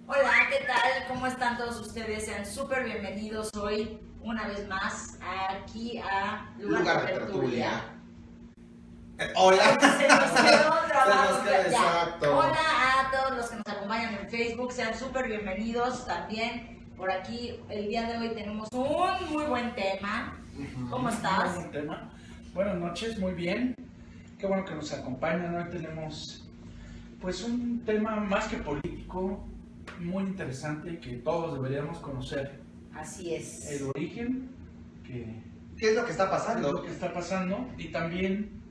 Hola, ¿qué tal? ¿Cómo están todos ustedes? Sean súper bienvenidos hoy, una vez más, aquí a Lugar de Tertulia. Hola. Se nos quedó grabado. Se nos quedó, exacto. Hola a todos los que nos acompañan en Facebook, sean súper bienvenidos también. Por aquí, el día de hoy tenemos un muy buen tema. ¿Cómo estás? Muy buen tema. Buenas noches, muy bien. Qué bueno que nos acompañan. Hoy tenemos pues un tema más que político, muy interesante que todos deberíamos conocer. Así es. El origen, ¿Qué es lo que está pasando? lo que está pasando y también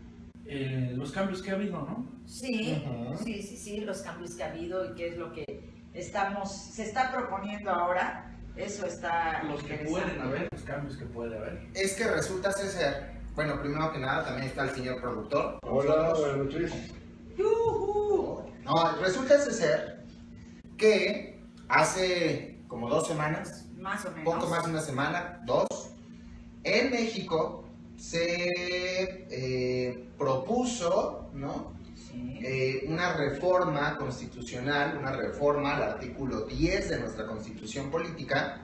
los cambios que ha habido, ¿no? Sí, Ujú. sí, los cambios que ha habido y qué es lo que se está proponiendo ahora. Eso está Los que interesante. pueden haber, los cambios que puede haber. Es que resulta ser, bueno, primero que nada también está el señor productor. Hola, buenas noches. ¡Yujú! No, resulta ser que hace como 2 semanas, Más o menos. poco más de una semana, 2, en México se propuso, ¿no? Sí. Una reforma constitucional, una reforma al artículo 10 de nuestra Constitución Política,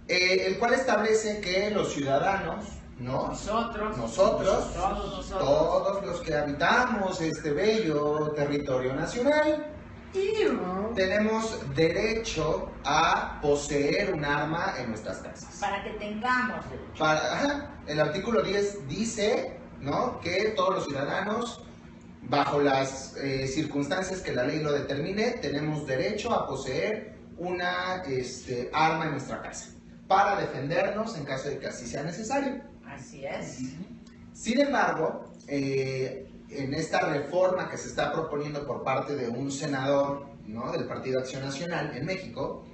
el cual establece que los ciudadanos, ¿no? Nosotros, todos los que habitamos este bello territorio nacional, tenemos derecho a poseer un arma en nuestras casas. para que tengamos derecho. El artículo 10 dice, ¿no?, que todos los ciudadanos, bajo las circunstancias que la ley lo determine, tenemos derecho a poseer una arma en nuestra casa para defendernos en caso de que así sea necesario. Así es. Sin embargo, en esta reforma que se está proponiendo por parte de un senador, ¿no?, del Partido Acción Nacional en México,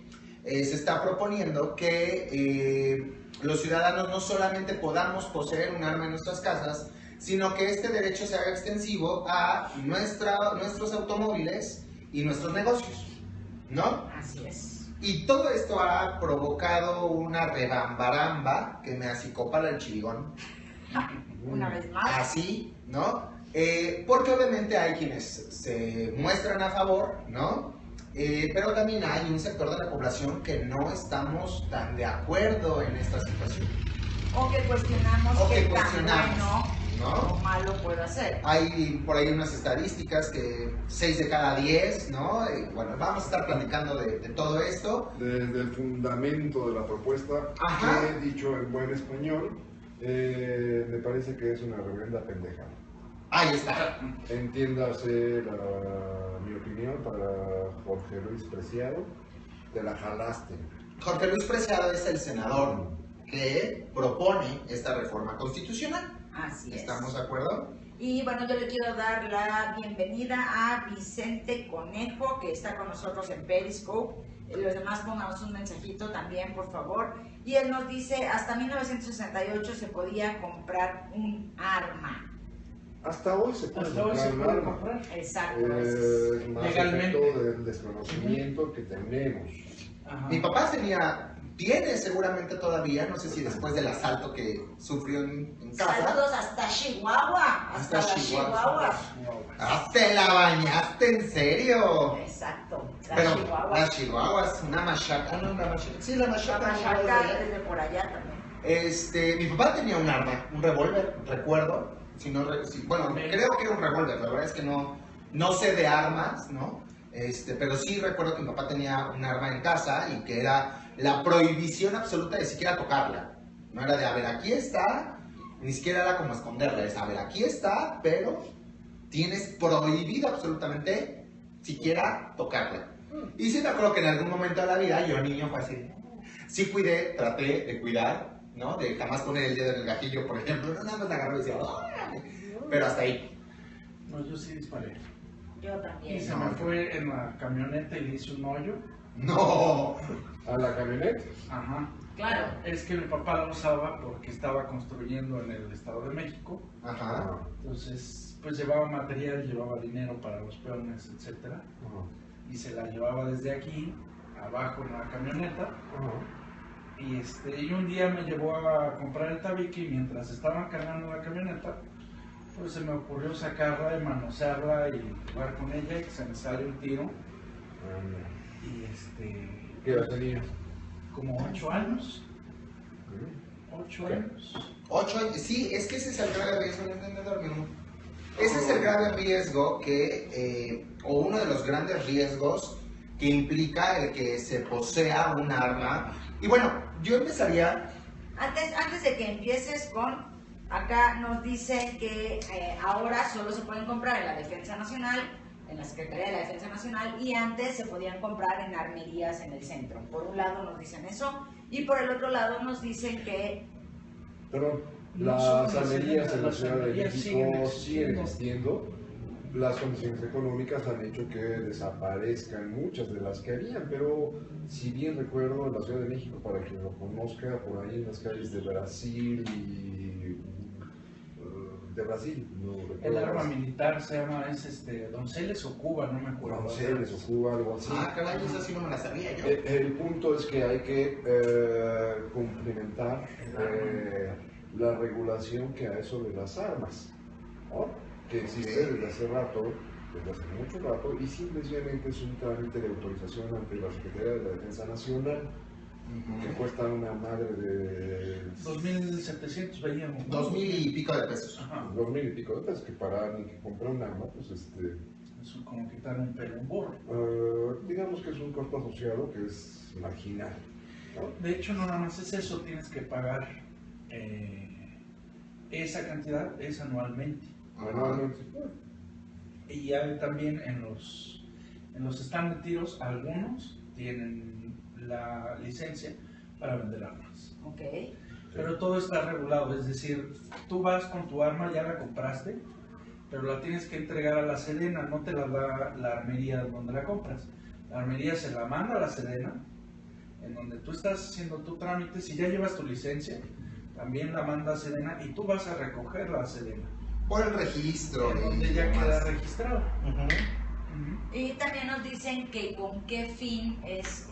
se está proponiendo que los ciudadanos no solamente podamos poseer un arma en nuestras casas, sino que este derecho se haga extensivo a nuestros automóviles y nuestros negocios, ¿no? Así es. Y todo esto ha provocado una rebambaramba que me acicó para el chirigón. Una vez más. Así, ¿no? Porque obviamente hay quienes se muestran a favor, ¿no? Pero también hay un sector de la población que no estamos tan de acuerdo en esta situación. O que cuestionamos O que qué tan cuestionamos, bueno ¿no? o malo puede hacer. Hay por ahí unas estadísticas que 6 de cada 10, ¿no? Bueno, vamos a estar platicando de todo esto. Desde el fundamento de la propuesta, Ajá. que dicho en buen español, me parece que es una reverenda pendeja. Ahí está. Entiéndase mi opinión para Jorge Luis Preciado, te la jalaste. Jorge Luis Preciado es el senador que propone esta reforma constitucional. Así es. ¿Estamos de acuerdo? Y bueno, yo le quiero dar la bienvenida a Vicente Conejo, que está con nosotros en Periscope. Los demás pónganos un mensajito también, por favor. Y él nos dice, hasta 1968 se podía comprar un arma. Hasta hoy se puede Hasta hoy se comprar un puede arma. comprar. Exacto. Es más Legalmente. efecto del desconocimiento que tenemos. Ajá. Mi papá tiene seguramente todavía, no sé si después del asalto que sufrió en casa. Saludos hasta Chihuahua. Hasta las Chihuahua. Chihuahuas. ¡Ah, te la bañaste, en serio! Exacto. Las Pero Chihuahuas. las chihuahuas, una machaca, no, una machaca. Sí, la La machaca. machaca desde por allá también. Mi papá tenía un arma, un revólver, recuerdo. Bueno, creo que era un revólver, la verdad es que no sé de armas, ¿no? Pero sí recuerdo que mi papá tenía un arma en casa y que era la prohibición absoluta de siquiera tocarla. No era de, a ver, aquí está, ni siquiera era como esconderla, es, a ver, aquí está, pero tienes prohibido absolutamente siquiera tocarla. Y sí me acuerdo que en algún momento de la vida, yo niño fue así, sí traté de cuidar, ¿no? De jamás poner el dedo en el gatillo, por ejemplo, no, nada más la agarró y decía, ¡ay! Pero hasta ahí. No, yo sí disparé. Yo Y también. se me fue en la camioneta y le hice un hoyo. No. ¿A la camioneta? Ajá. Claro. Es que mi papá lo usaba porque estaba construyendo en el Estado de México. Ajá. Entonces, pues llevaba material, llevaba dinero para los peones, etcétera. Y se la llevaba desde aquí, abajo en la camioneta. Y un día me llevó a comprar el tabique y mientras estaban cargando la camioneta, pues se me ocurrió sacarla y manosearla y jugar con ella y que se me sale un tiro Y ¿Qué edad tenías? como 8 años. 8 años. 8, sí, es que ese es el grave riesgo, no entendedor, ¿no? Ese es el grave riesgo o uno de los grandes riesgos que implica el que se posea un arma. Y bueno, yo empezaría... Antes de que empieces acá nos dicen que ahora solo se pueden comprar en la Defensa Nacional, en la Secretaría de la Defensa Nacional, y antes se podían comprar en armerías en el centro. Por un lado nos dicen eso, y por el otro lado nos dicen que... Pero No las son armerías en la las Ciudad de armerías México siguen siguen existiendo. Las condiciones económicas han hecho que desaparezcan muchas de las que habían, pero si bien recuerdo, en la Ciudad de México, para quien lo conozca, por ahí en las calles de Brasil de Brasil, no recuerdo. El arma militar se llama, Donceles o Cuba, no me acuerdo. Donceles o Cuba, algo así. Ah, caray, esa sí no me la sabía yo. El punto es que hay que cumplimentar la regulación que hay sobre las armas, ¿no? Que existe desde hace rato, desde hace mucho rato, y simplemente es un trámite de autorización ante la Secretaría de la Defensa Nacional, que cuesta una madre de 2.700 veíamos, ¿no? 2,000 y pico de pesos. Ajá. 2,000 y pico de pesos, que para alguien que compra un arma, pues Es como quitar un pelo a un burro. digamos que es un costo asociado que es marginal, ¿no? De hecho, no nada más es eso, tienes que pagar esa cantidad, es anualmente. Manualmente. Y hay también en los stands de tiros, algunos tienen la licencia para vender armas. Ok. Pero todo está regulado, es decir, tú vas con tu arma, ya la compraste, pero la tienes que entregar a la Sedena, no te la da la armería donde la compras. La armería se la manda a la Sedena, en donde tú estás haciendo tu trámite. Si ya llevas tu licencia, también la manda a Sedena y tú vas a recogerla a Sedena. Por el registro. En donde ya queda registrado. Y también nos dicen que con qué fin es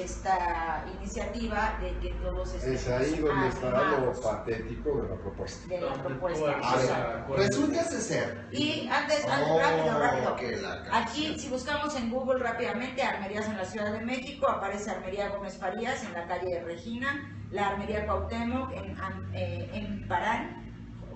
esta iniciativa de que todos estemos Es ahí donde está lo armados patético de la propuesta. de la propuesta. A O sea, ver, resulta ser. y antes, rápido. Que la Aquí, canción. si buscamos en Google rápidamente, armerías en la Ciudad de México, aparece Armería Gómez Farías en la calle de Regina, la Armería Cuauhtémoc en Parán,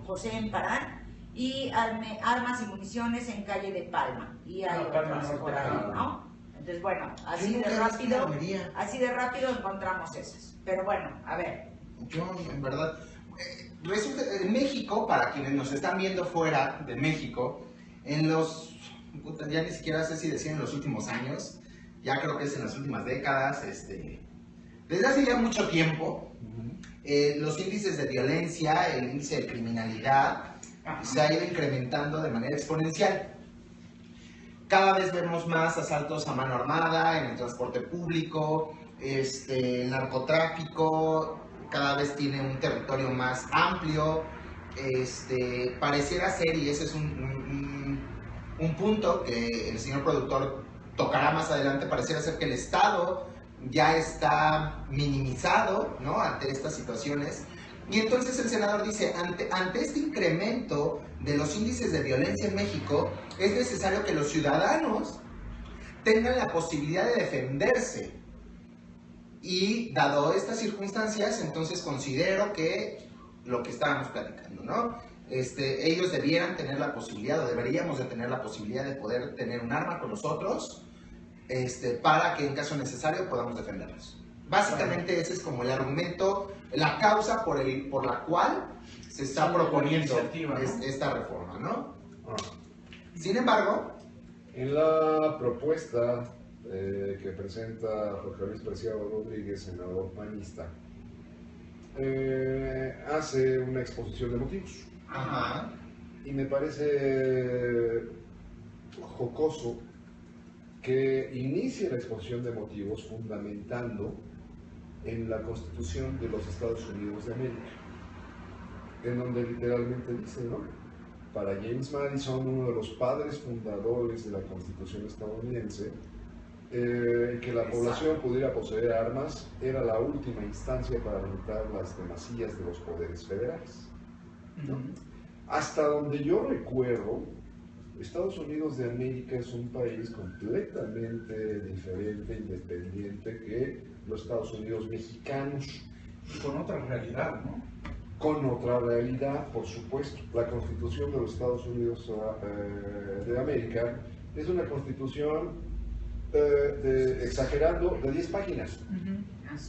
José en Parán, y armas y municiones en calle de Palma. Y hay Palma otras Norte, por ahí, Palma. ¿no? Entonces, bueno, Yo nunca he visto una armería. así de rápido encontramos esas. Pero bueno, a ver. Yo, en verdad, resulta, en México, para quienes nos están viendo fuera de México, ya ni siquiera sé si decir en los últimos años, ya creo que es en las últimas décadas, desde hace ya mucho tiempo, los índices de violencia, el índice de criminalidad, se ha ido incrementando de manera exponencial. Cada vez vemos más asaltos a mano armada en el transporte público, el narcotráfico cada vez tiene un territorio más amplio, pareciera ser, y ese es un punto que el señor productor tocará más adelante, pareciera ser que el Estado ya está minimizado, ¿no?, ante estas situaciones. Y entonces el senador dice, ante este incremento de los índices de violencia en México, es necesario que los ciudadanos tengan la posibilidad de defenderse. Y dado estas circunstancias, entonces considero que lo que estábamos platicando, ¿no? Ellos debieran tener la posibilidad, o deberíamos de tener la posibilidad de poder tener un arma con nosotros, para que en caso necesario podamos defendernos. Básicamente ese es como el argumento, la causa por la cual se está proponiendo esta reforma, ¿no? Sin embargo, en la propuesta que presenta Jorge Luis Preciado Rodríguez, senador panista, hace una exposición de motivos. ajá, Y me parece jocoso que inicie la exposición de motivos fundamentando en la Constitución de los Estados Unidos de América, en donde literalmente dice, ¿no?, para James Madison, uno de los padres fundadores de la Constitución estadounidense, que la población pudiera poseer armas era la última instancia para limitar las demasías de los poderes federales, ¿no? Hasta donde yo recuerdo, Estados Unidos de América es un país completamente diferente, independiente que los Estados Unidos mexicanos. Y con otra realidad, ¿no? Con otra realidad, por supuesto. La Constitución de los Estados Unidos de América es una constitución, exagerando, de 10 páginas.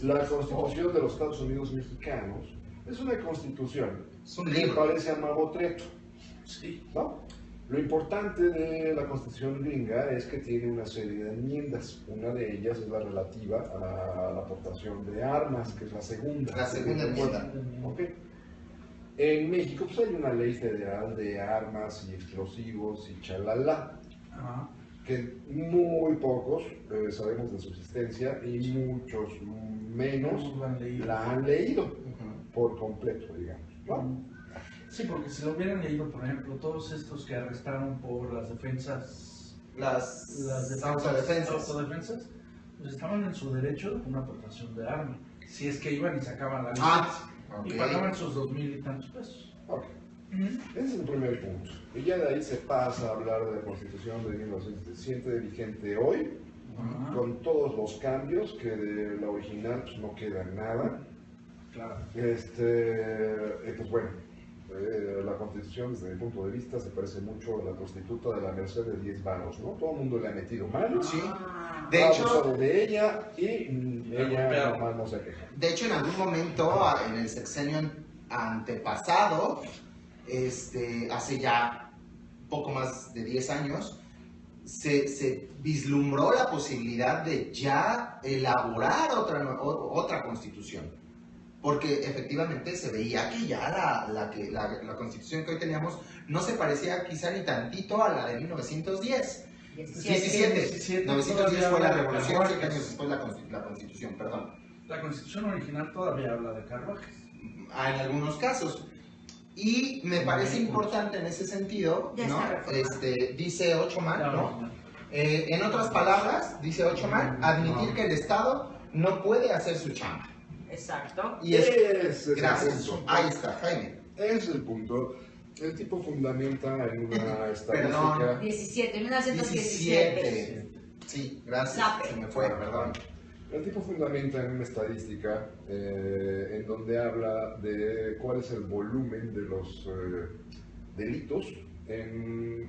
La Constitución de los Estados Unidos mexicanos es una constitución Es un que libro. parece a mamotreto, Sí. ¿no? Lo importante de la Constitución gringa es que tiene una serie de enmiendas. Una de ellas es la relativa a la aportación de armas, que es la segunda. La segunda enmienda. Ok. En México pues hay una ley federal de armas y explosivos y chalala, Ajá. que muy pocos sabemos de su existencia y muchos menos No lo han leído. la han leído Ujú. por completo, digamos, ¿no? Sí, porque si lo hubieran leído, por ejemplo, todos estos que arrestaron por las defensas, Las autodefensas. pues estaban en su derecho de una aportación de arma. Si es que iban y sacaban la Ah, licencia. ok. Y pagaban sus 2,000 y tantos pesos. Ok. Ese es el primer punto. Y ya de ahí se pasa a hablar de la Constitución de 1917, vigente hoy, Ajá. con todos los cambios, que de la original pues, no queda nada. Claro. Pues bueno, la Constitución desde mi punto de vista se parece mucho a la prostituta de la Merced de 10 varos, ¿no? Todo el mundo le ha metido mano, Sí. Ah, De ha hecho, abusado de ella y ella Pero- nomás no se queja. De hecho, en algún momento, en el sexenio antepasado, hace ya poco más de 10 años, se vislumbró la posibilidad de ya elaborar otra constitución. Porque efectivamente se veía que ya la constitución que hoy teníamos no se parecía quizá ni tantito a la de 1910. 17. 910 fue la revolución, 7 años después la constitución, perdón. La constitución original todavía habla de carruajes. En algunos casos. Y me parece importante en ese sentido, Ya ¿no? está reformado. Dice Ochoman, ¿no? En otras palabras, dice Ochoman, admitir que el Estado no puede hacer su chamba. exacto. Y es, Ese es el gracias. punto. Ahí está, Jaime. Ese es el punto. El tipo fundamenta en una estadística. Perdón. 1917. 17. Sí, gracias. Sape. Se me fue, perdón. El tipo fundamenta en una estadística en donde habla de cuál es el volumen de los delitos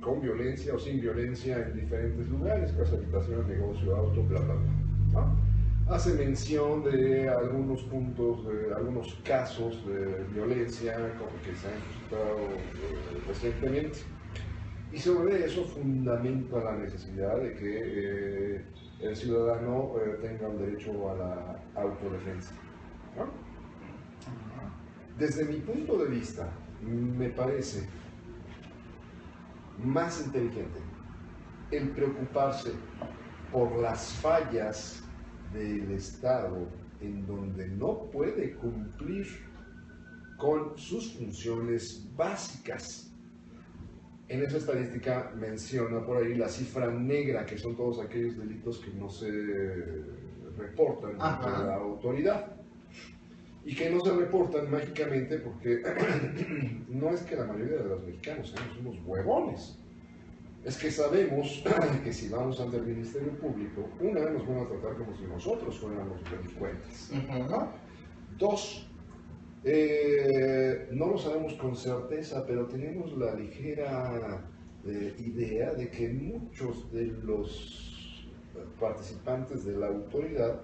con violencia o sin violencia en diferentes lugares, casa, habitación, negocio, auto, bla, bla, bla, ¿no? Hace mención de algunos puntos, de algunos casos de violencia que se han suscitado recientemente. Y sobre eso fundamenta la necesidad de que el ciudadano tenga un derecho a la autodefensa, ¿no? Desde mi punto de vista, me parece más inteligente el preocuparse por las fallas del Estado en donde no puede cumplir con sus funciones básicas. En esa estadística menciona por ahí la cifra negra, que son todos aquellos delitos que no se reportan ante Ajá. la autoridad. Y que no se reportan mágicamente porque no es que la mayoría de los mexicanos seamos unos huevones. Es que sabemos que si vamos ante el Ministerio Público, una, nos van a tratar como si nosotros fuéramos delincuentes, ¿no? Dos, no lo sabemos con certeza, pero tenemos la ligera idea de que muchos de los participantes de la autoridad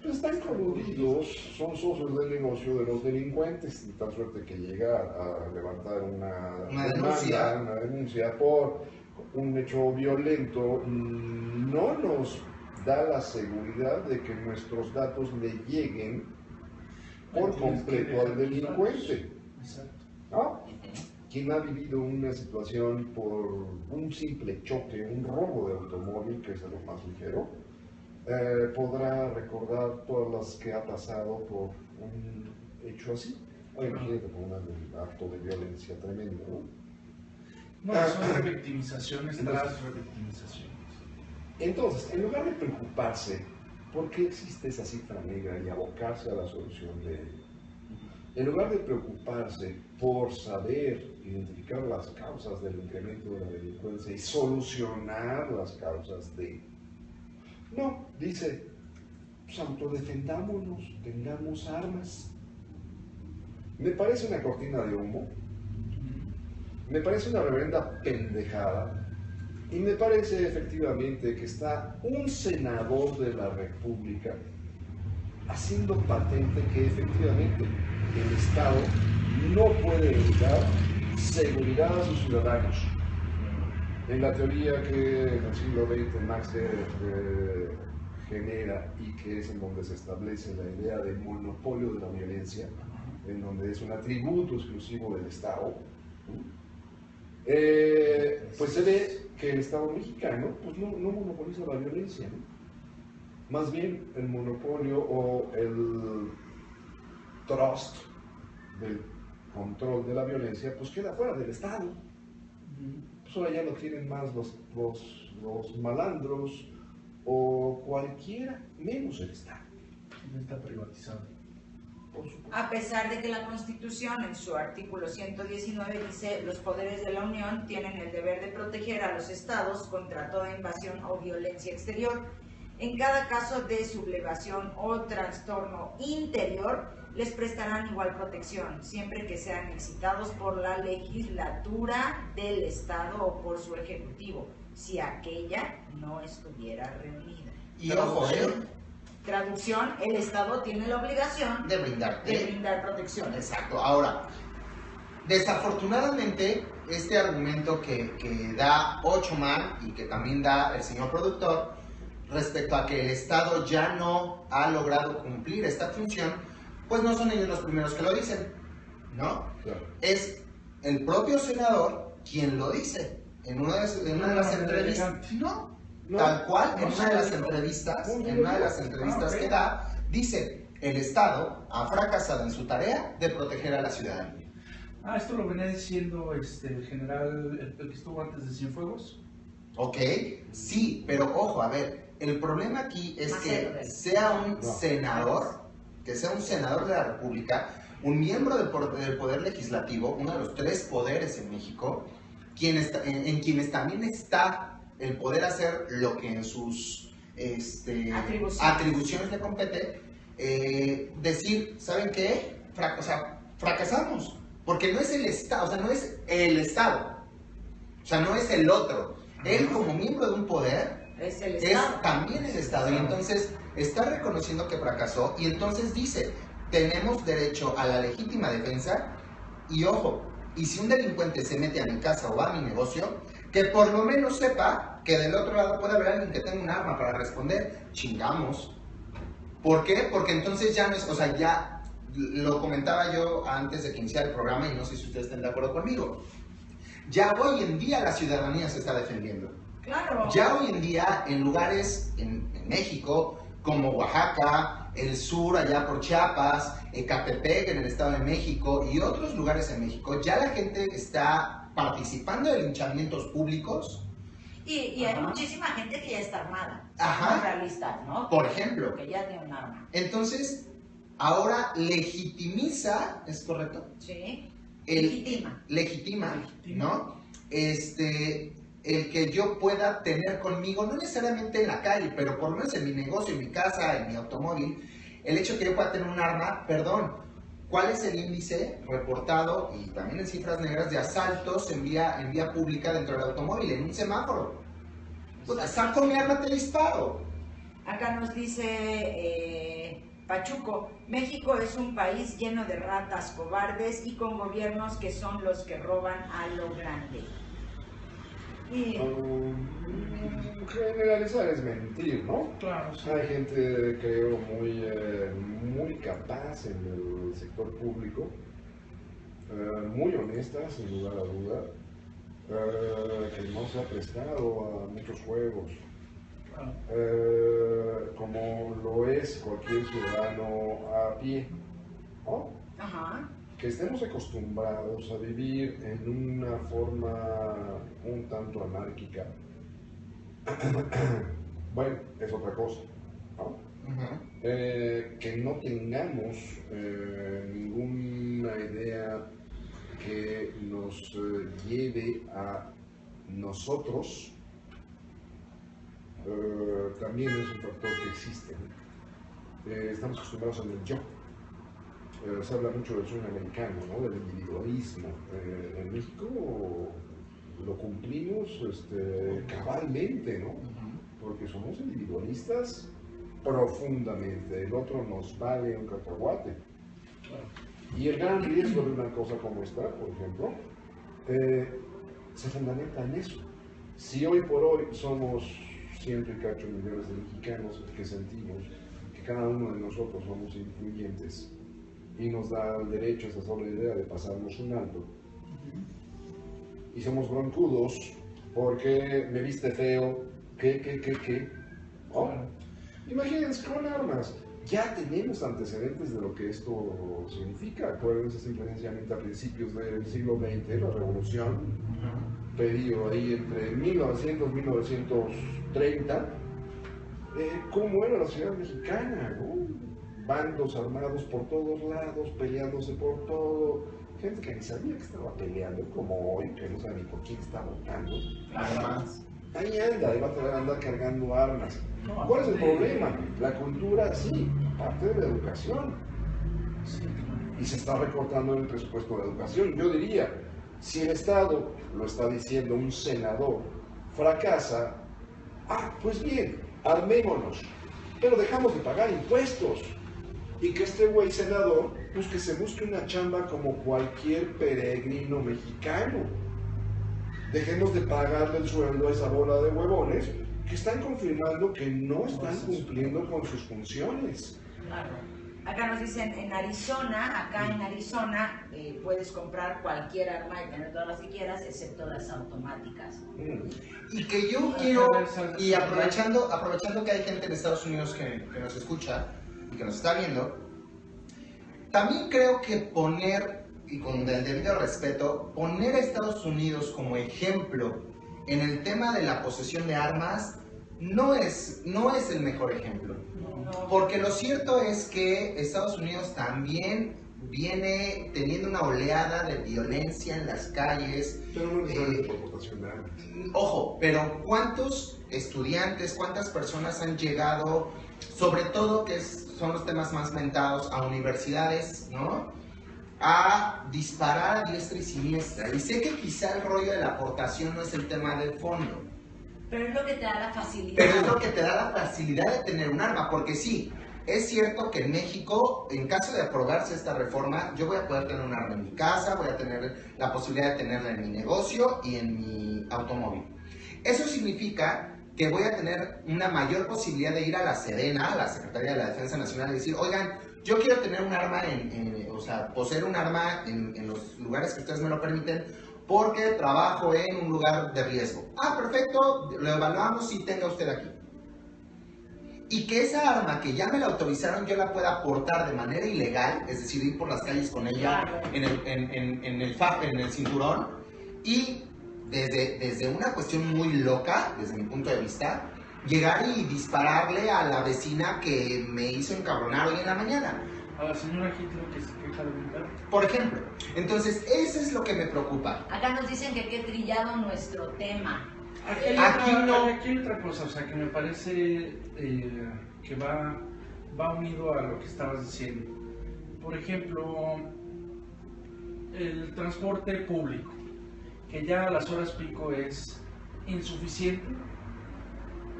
pues, están coludidos, son socios del negocio de los delincuentes, de tal suerte que llega a levantar una denuncia por un hecho violento, no nos da la seguridad de que nuestros datos le lleguen por completo al delincuente, Exacto. ¿no? Quien ha vivido una situación por un simple choque, un robo de automóvil, que es lo más ligero, podrá recordar todas las que ha pasado por un hecho así. Imagínate por un acto de violencia tremendo, ¿no? No, son revictimizaciones tras revictimizaciones. Entonces, en lugar de preocuparse por qué existe esa cifra negra y abocarse a la solución de ella, en lugar de preocuparse por saber identificar las causas del incremento de la delincuencia y solucionar las causas no, dice, pues autodefendámonos, tengamos armas. Me parece una cortina de humo, me parece una reverenda pendejada, y me parece efectivamente que está un senador de la República haciendo patente que efectivamente el Estado no puede brindar seguridad a sus ciudadanos. En la teoría que en el siglo XX Max Weber genera y que es en donde se establece la idea del monopolio de la violencia, en donde es un atributo exclusivo del Estado, pues se ve que el Estado mexicano pues no monopoliza la violencia, ¿no? Más bien el monopolio o el trust del control de la violencia pues queda fuera del Estado. Pues ahora ya lo tienen más los malandros o cualquiera, menos el Estado. Está privatizado. A pesar de que la Constitución en su artículo 119 dice los poderes de la Unión tienen el deber de proteger a los estados contra toda invasión o violencia exterior. En cada caso de sublevación o trastorno interior les prestarán igual protección, siempre que sean excitados por la legislatura del estado o por su ejecutivo, si aquella no estuviera reunida. Y ojo, Traducción, el Estado tiene la obligación de brindar protección. Exacto. Ahora, desafortunadamente, este argumento que da Ochoman y que también da el señor productor respecto a que el Estado ya no ha logrado cumplir esta función, pues no son ellos los primeros que lo dicen, ¿no? Claro. Es el propio senador quien lo dice en una de las entrevistas. No, tal cual, en una de las entrevistas que da, dice, el Estado ha fracasado en su tarea de proteger a la ciudadanía. Esto lo venía diciendo el general, el que estuvo antes de Cienfuegos. Ok, sí, pero ojo, a ver, el problema aquí es que sea un senador de la República, un miembro del Poder Legislativo, uno de los 3 poderes en México, en quienes también está el poder hacer lo que en sus atribuciones le compete, decir, ¿saben qué? Fracasamos, porque no es el Estado, o sea, no es el Estado, o sea, no es el otro. Él como miembro de un poder es el Estado. También el Estado, y entonces está reconociendo que fracasó, y entonces dice, tenemos derecho a la legítima defensa, y ojo, y si un delincuente se mete a mi casa o va a mi negocio, que por lo menos sepa que del otro lado puede haber alguien que tenga un arma para responder. Chingamos. ¿Por qué? Porque entonces ya no es, o sea, ya lo comentaba yo antes de que iniciara el programa y no sé si ustedes estén de acuerdo conmigo. Ya hoy en día la ciudadanía se está defendiendo. Claro. Ya hoy en día en lugares en México como Oaxaca, el sur allá por Chiapas, Ecatepec en el Estado de México y otros lugares en México, ya la gente está participando de linchamientos públicos. Y hay muchísima gente que ya está armada. Ajá. Realista, ¿no? Por ejemplo. Que ya tiene un arma. Entonces, ahora legitimiza, ¿es correcto? Sí. Legitima, ¿no? El que yo pueda tener conmigo, no necesariamente en la calle, pero por lo menos en mi negocio, en mi casa, en mi automóvil, el hecho que yo pueda tener un arma, perdón, ¿cuál es el índice reportado y también en cifras negras de asaltos en vía pública dentro del automóvil, en un semáforo? Pues saco mi arma, te disparo. Acá nos dice Pachuco, México es un país lleno de ratas cobardes y con gobiernos que son los que roban a lo grande. Y... generalizar es mentir, ¿no? Claro, sí. Hay gente, creo, muy capaz en el sector público, muy honesta, sin lugar a duda, que no se ha prestado a muchos juegos, como lo es cualquier ciudadano a pie, ¿no? Ajá. Que estemos acostumbrados a vivir en una forma un tanto anárquica, bueno, es otra cosa, ¿no? que no tengamos ninguna idea que nos lleve a nosotros, también es un factor que existe. Estamos acostumbrados en el yo. Se habla mucho del sueño americano, ¿no? Del individualismo. En México lo cumplimos cabalmente, ¿no? Porque somos individualistas profundamente. El otro nos vale un cacahuate. Y el gran riesgo de una cosa como esta, por ejemplo, se fundamenta en eso. Si hoy por hoy somos 100 y cacho millones de mexicanos que sentimos que cada uno de nosotros somos influyentes y nos da el derecho a esa sola idea de pasarnos un alto, y somos broncudos porque me viste feo, ¿no? Imagínense con armas. Ya tenemos antecedentes de lo que esto significa. Acuérdense simple y sencillamente a principios del siglo XX, la revolución, pedido ahí entre 1900 y 1930, cómo era la ciudad mexicana, ¿no? Bandos armados por todos lados, peleándose por todo, gente que ni sabía que estaba peleando, como hoy, que no sabe ni por quién está votando. Armas. Ahí anda, ahí va a andar cargando armas. ¿Cuál es el problema? La cultura, sí, parte de la educación. Y se está recortando el presupuesto de educación. Yo diría, si el Estado, lo está diciendo un senador, fracasa, pues bien, armémonos, pero dejamos de pagar impuestos. Y que este güey senador, pues que se busque una chamba como cualquier peregrino mexicano. Dejemos de pagarle el sueldo a esa bola de huevones que están confirmando que no están cumpliendo con sus funciones. Claro. Acá nos dicen, en Arizona puedes comprar cualquier arma y tener todas las que quieras, excepto las automáticas. Y que yo quiero, y aprovechando que hay gente en Estados Unidos que nos escucha y que nos está viendo, también creo que poner, y con el debido respeto, poner a Estados Unidos como ejemplo en el tema de la posesión de armas no es el mejor ejemplo. Porque lo cierto es que Estados Unidos también viene teniendo una oleada de violencia en las calles. Pero no necesariamente por portación de armas. Ojo, pero ¿cuántos estudiantes, cuántas personas han llegado, sobre todo que son los temas más mentados, a universidades, ¿no?, a disparar a diestra y siniestra? Y sé que quizá el rollo de la aportación no es el tema de fondo. Pero es lo que te da la facilidad. Pero es lo que te da la facilidad de tener un arma, porque sí, es cierto que en México, en caso de aprobarse esta reforma, yo voy a poder tener un arma en mi casa, voy a tener la posibilidad de tenerla en mi negocio y en mi automóvil. Eso significa que voy a tener una mayor posibilidad de ir a la Sedena, a la Secretaría de la Defensa Nacional, y decir, oigan, yo quiero tener un arma, poseer un arma en los lugares que ustedes me lo permiten, porque trabajo en un lugar de riesgo. Perfecto, lo evaluamos y tenga usted aquí. Y que esa arma que ya me la autorizaron, yo la pueda portar de manera ilegal, es decir, ir por las calles con ella en el cinturón, y desde una cuestión muy loca, desde mi punto de vista, llegar y dispararle a la vecina que me hizo encabronar hoy en la mañana. A la señora Hitler que se queja de un perro. Por ejemplo. Entonces, eso es lo que me preocupa. Acá nos dicen que qué trillado nuestro tema. Aquí hay otra cosa, o sea, que me parece que va unido a lo que estabas diciendo. Por ejemplo, el transporte público, que ya a las horas pico es insuficiente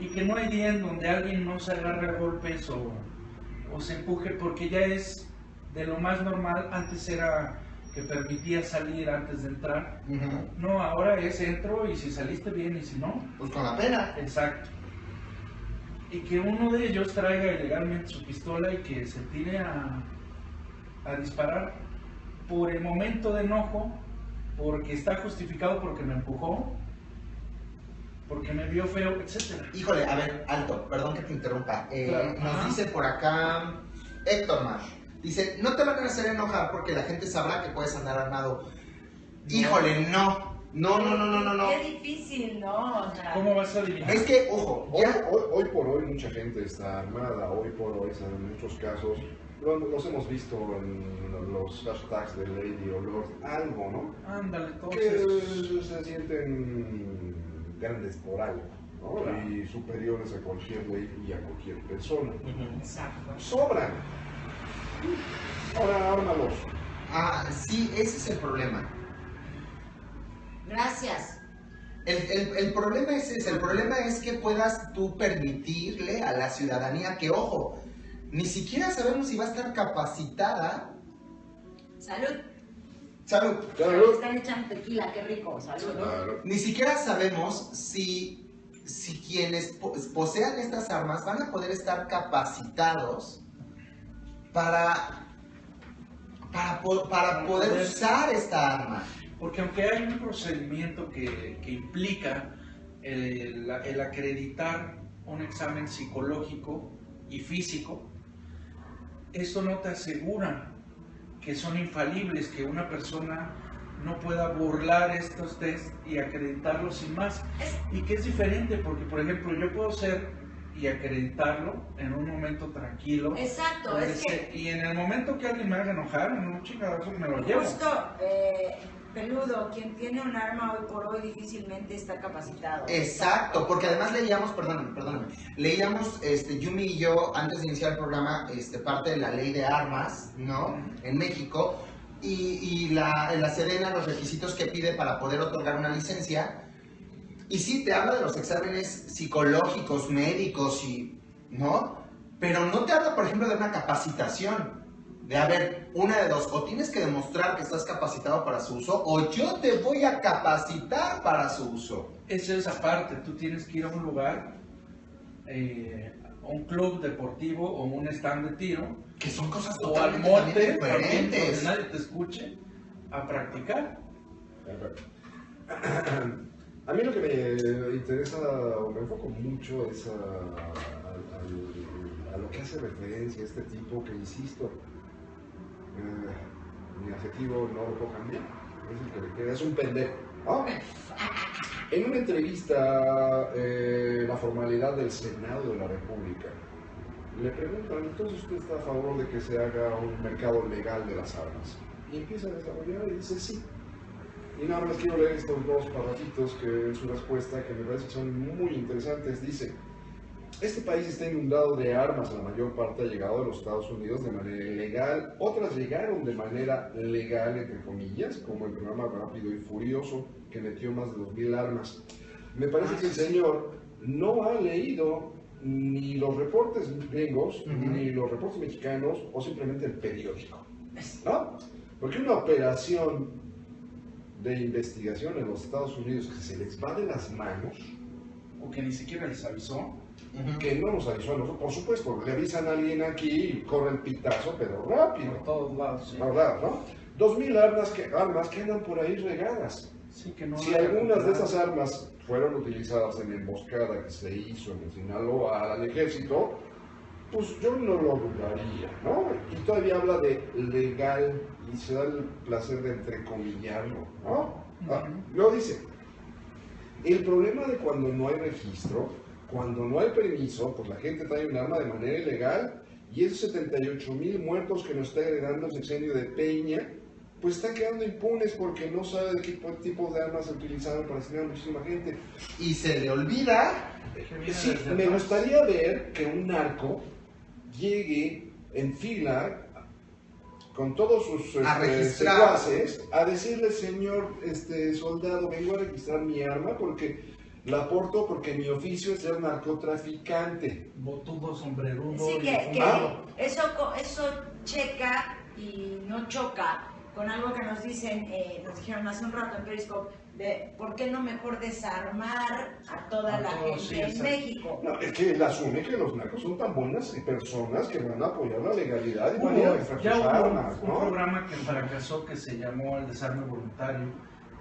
y que no hay día en donde alguien no se agarre a golpes o se empuje, porque ya es de lo más normal. Antes era que permitía salir antes de entrar. No, ahora es entro y si saliste bien y si no, pues con la pena. Exacto. Y que uno de ellos traiga ilegalmente su pistola y que se tire a disparar por el momento de enojo, porque está justificado, porque me empujó, porque me vio feo, etc. Híjole, a ver, alto, perdón que te interrumpa. Claro. Nos dice por acá Héctor Mar. Dice, no te van a hacer enojar porque la gente sabrá que puedes andar armado. Híjole, no. No. Qué difícil, ¿no? O sea, ¿Cómo vas a adivinar? Es que, ojo, Hoy por hoy mucha gente está armada, hoy por hoy en muchos casos, los hemos visto en los hashtags de Lady o Lord, algo, ¿no? Ándale, todos Que esos. se sienten grandes por algo, ¿no? Claro. Y superiores a cualquier ley y a cualquier persona. exacto. Sobran. Ahora ármalos. Sí, ese es el problema. Gracias. El problema es ese, el problema es que puedas tú permitirle a la ciudadanía que, ojo, ni siquiera sabemos si va a estar capacitada. Salud. Salud. Claro. Están echando tequila, qué rico. Salud. Claro. Ni siquiera sabemos si quienes posean estas armas van a poder estar capacitados para poder usar esta arma. Porque aunque hay un procedimiento que implica el acreditar un examen psicológico y físico, esto no te asegura que son infalibles, que una persona no pueda burlar estos test y acreditarlos sin más. Y que es diferente, porque por ejemplo yo puedo ser y acreditarlo en un momento tranquilo. Exacto, es que Y en el momento que alguien me haga enojar, en un chingadazo me lo llevo. justo, Peludo, quien tiene un arma hoy por hoy difícilmente está capacitado. Exacto, porque además leíamos, perdóname, leíamos Yumi y yo antes de iniciar el programa parte de la ley de armas, ¿no? En México, y la Sedena, los requisitos que pide para poder otorgar una licencia, y sí te habla de los exámenes psicológicos, médicos, ¿no? Pero no te habla, por ejemplo, de una capacitación. De, a ver, una de dos, o tienes que demostrar que estás capacitado para su uso, o yo te voy a capacitar para su uso. Esa es aparte, tú tienes que ir a un lugar, un club deportivo o un stand de tiro, Que son cosas o al totalmente monte, también también, donde diferentes. nadie te escuche, a practicar. A mí lo que me interesa o me enfoco mucho es a lo que hace referencia a este tipo que, insisto, mi adjetivo no lo puedo cambiar, es el que le queda, es un pendejo, ¿no? En una entrevista, la formalidad del Senado de la República, le preguntan, entonces usted está a favor de que se haga un mercado legal de las armas, y empieza a desarrollar y dice sí. Y nada más quiero leer estos dos párrafitos que en su respuesta, que me parece que son muy interesantes. Dice: este país está inundado de armas, la mayor parte ha llegado de los Estados Unidos de manera ilegal, otras llegaron de manera legal, entre comillas, como el programa Rápido y Furioso, que metió más de 2,000 armas. Me parece que el señor no ha leído ni los reportes gringos, ni los reportes mexicanos, o simplemente el periódico, ¿no? Porque una operación de investigación en los Estados Unidos que se les va de las manos, O que ni siquiera les avisó. que no nos avisó a nosotros, por supuesto, le avisan a alguien aquí y corre el pitazo, pero rápido, Por todos lados, sí. ¿verdad, no? 2,000 armas que andan por ahí regadas. Sí, que no Si han algunas de recuperado. esas armas fueron utilizadas en la emboscada que se hizo en el Sinaloa al ejército, pues yo no lo dudaría, ¿no? Y todavía habla de legal y se da el placer de entrecomillarlo, ¿no? Luego dice: el problema de cuando no hay registro, cuando no hay permiso, pues la gente trae un arma de manera ilegal, y esos 78,000 muertos que nos está heredando el sexenio de Peña, pues están quedando impunes porque no sabe de qué tipo de armas se utilizaron para asesinar a muchísima gente. Y se le olvida. Que viene Sí, desde me atrás. gustaría ver que un narco llegue en fila con todos sus A registrar. secuaces a decirle: señor soldado, vengo a registrar mi arma porque la porto, porque mi oficio es ser narcotraficante. Botudo, sombrerudo. Sí, y que fumado. eso checa y no choca con algo que nos dijeron hace un rato en Periscope, de por qué no mejor desarmar a toda la gente sí, en exacto. México. No, es que él asume que los narcos son tan buenas personas que van a apoyar la legalidad y van a Hubo registrar ya sus hubo armas, un ¿no? programa que fracasó que se llamó el desarme voluntario.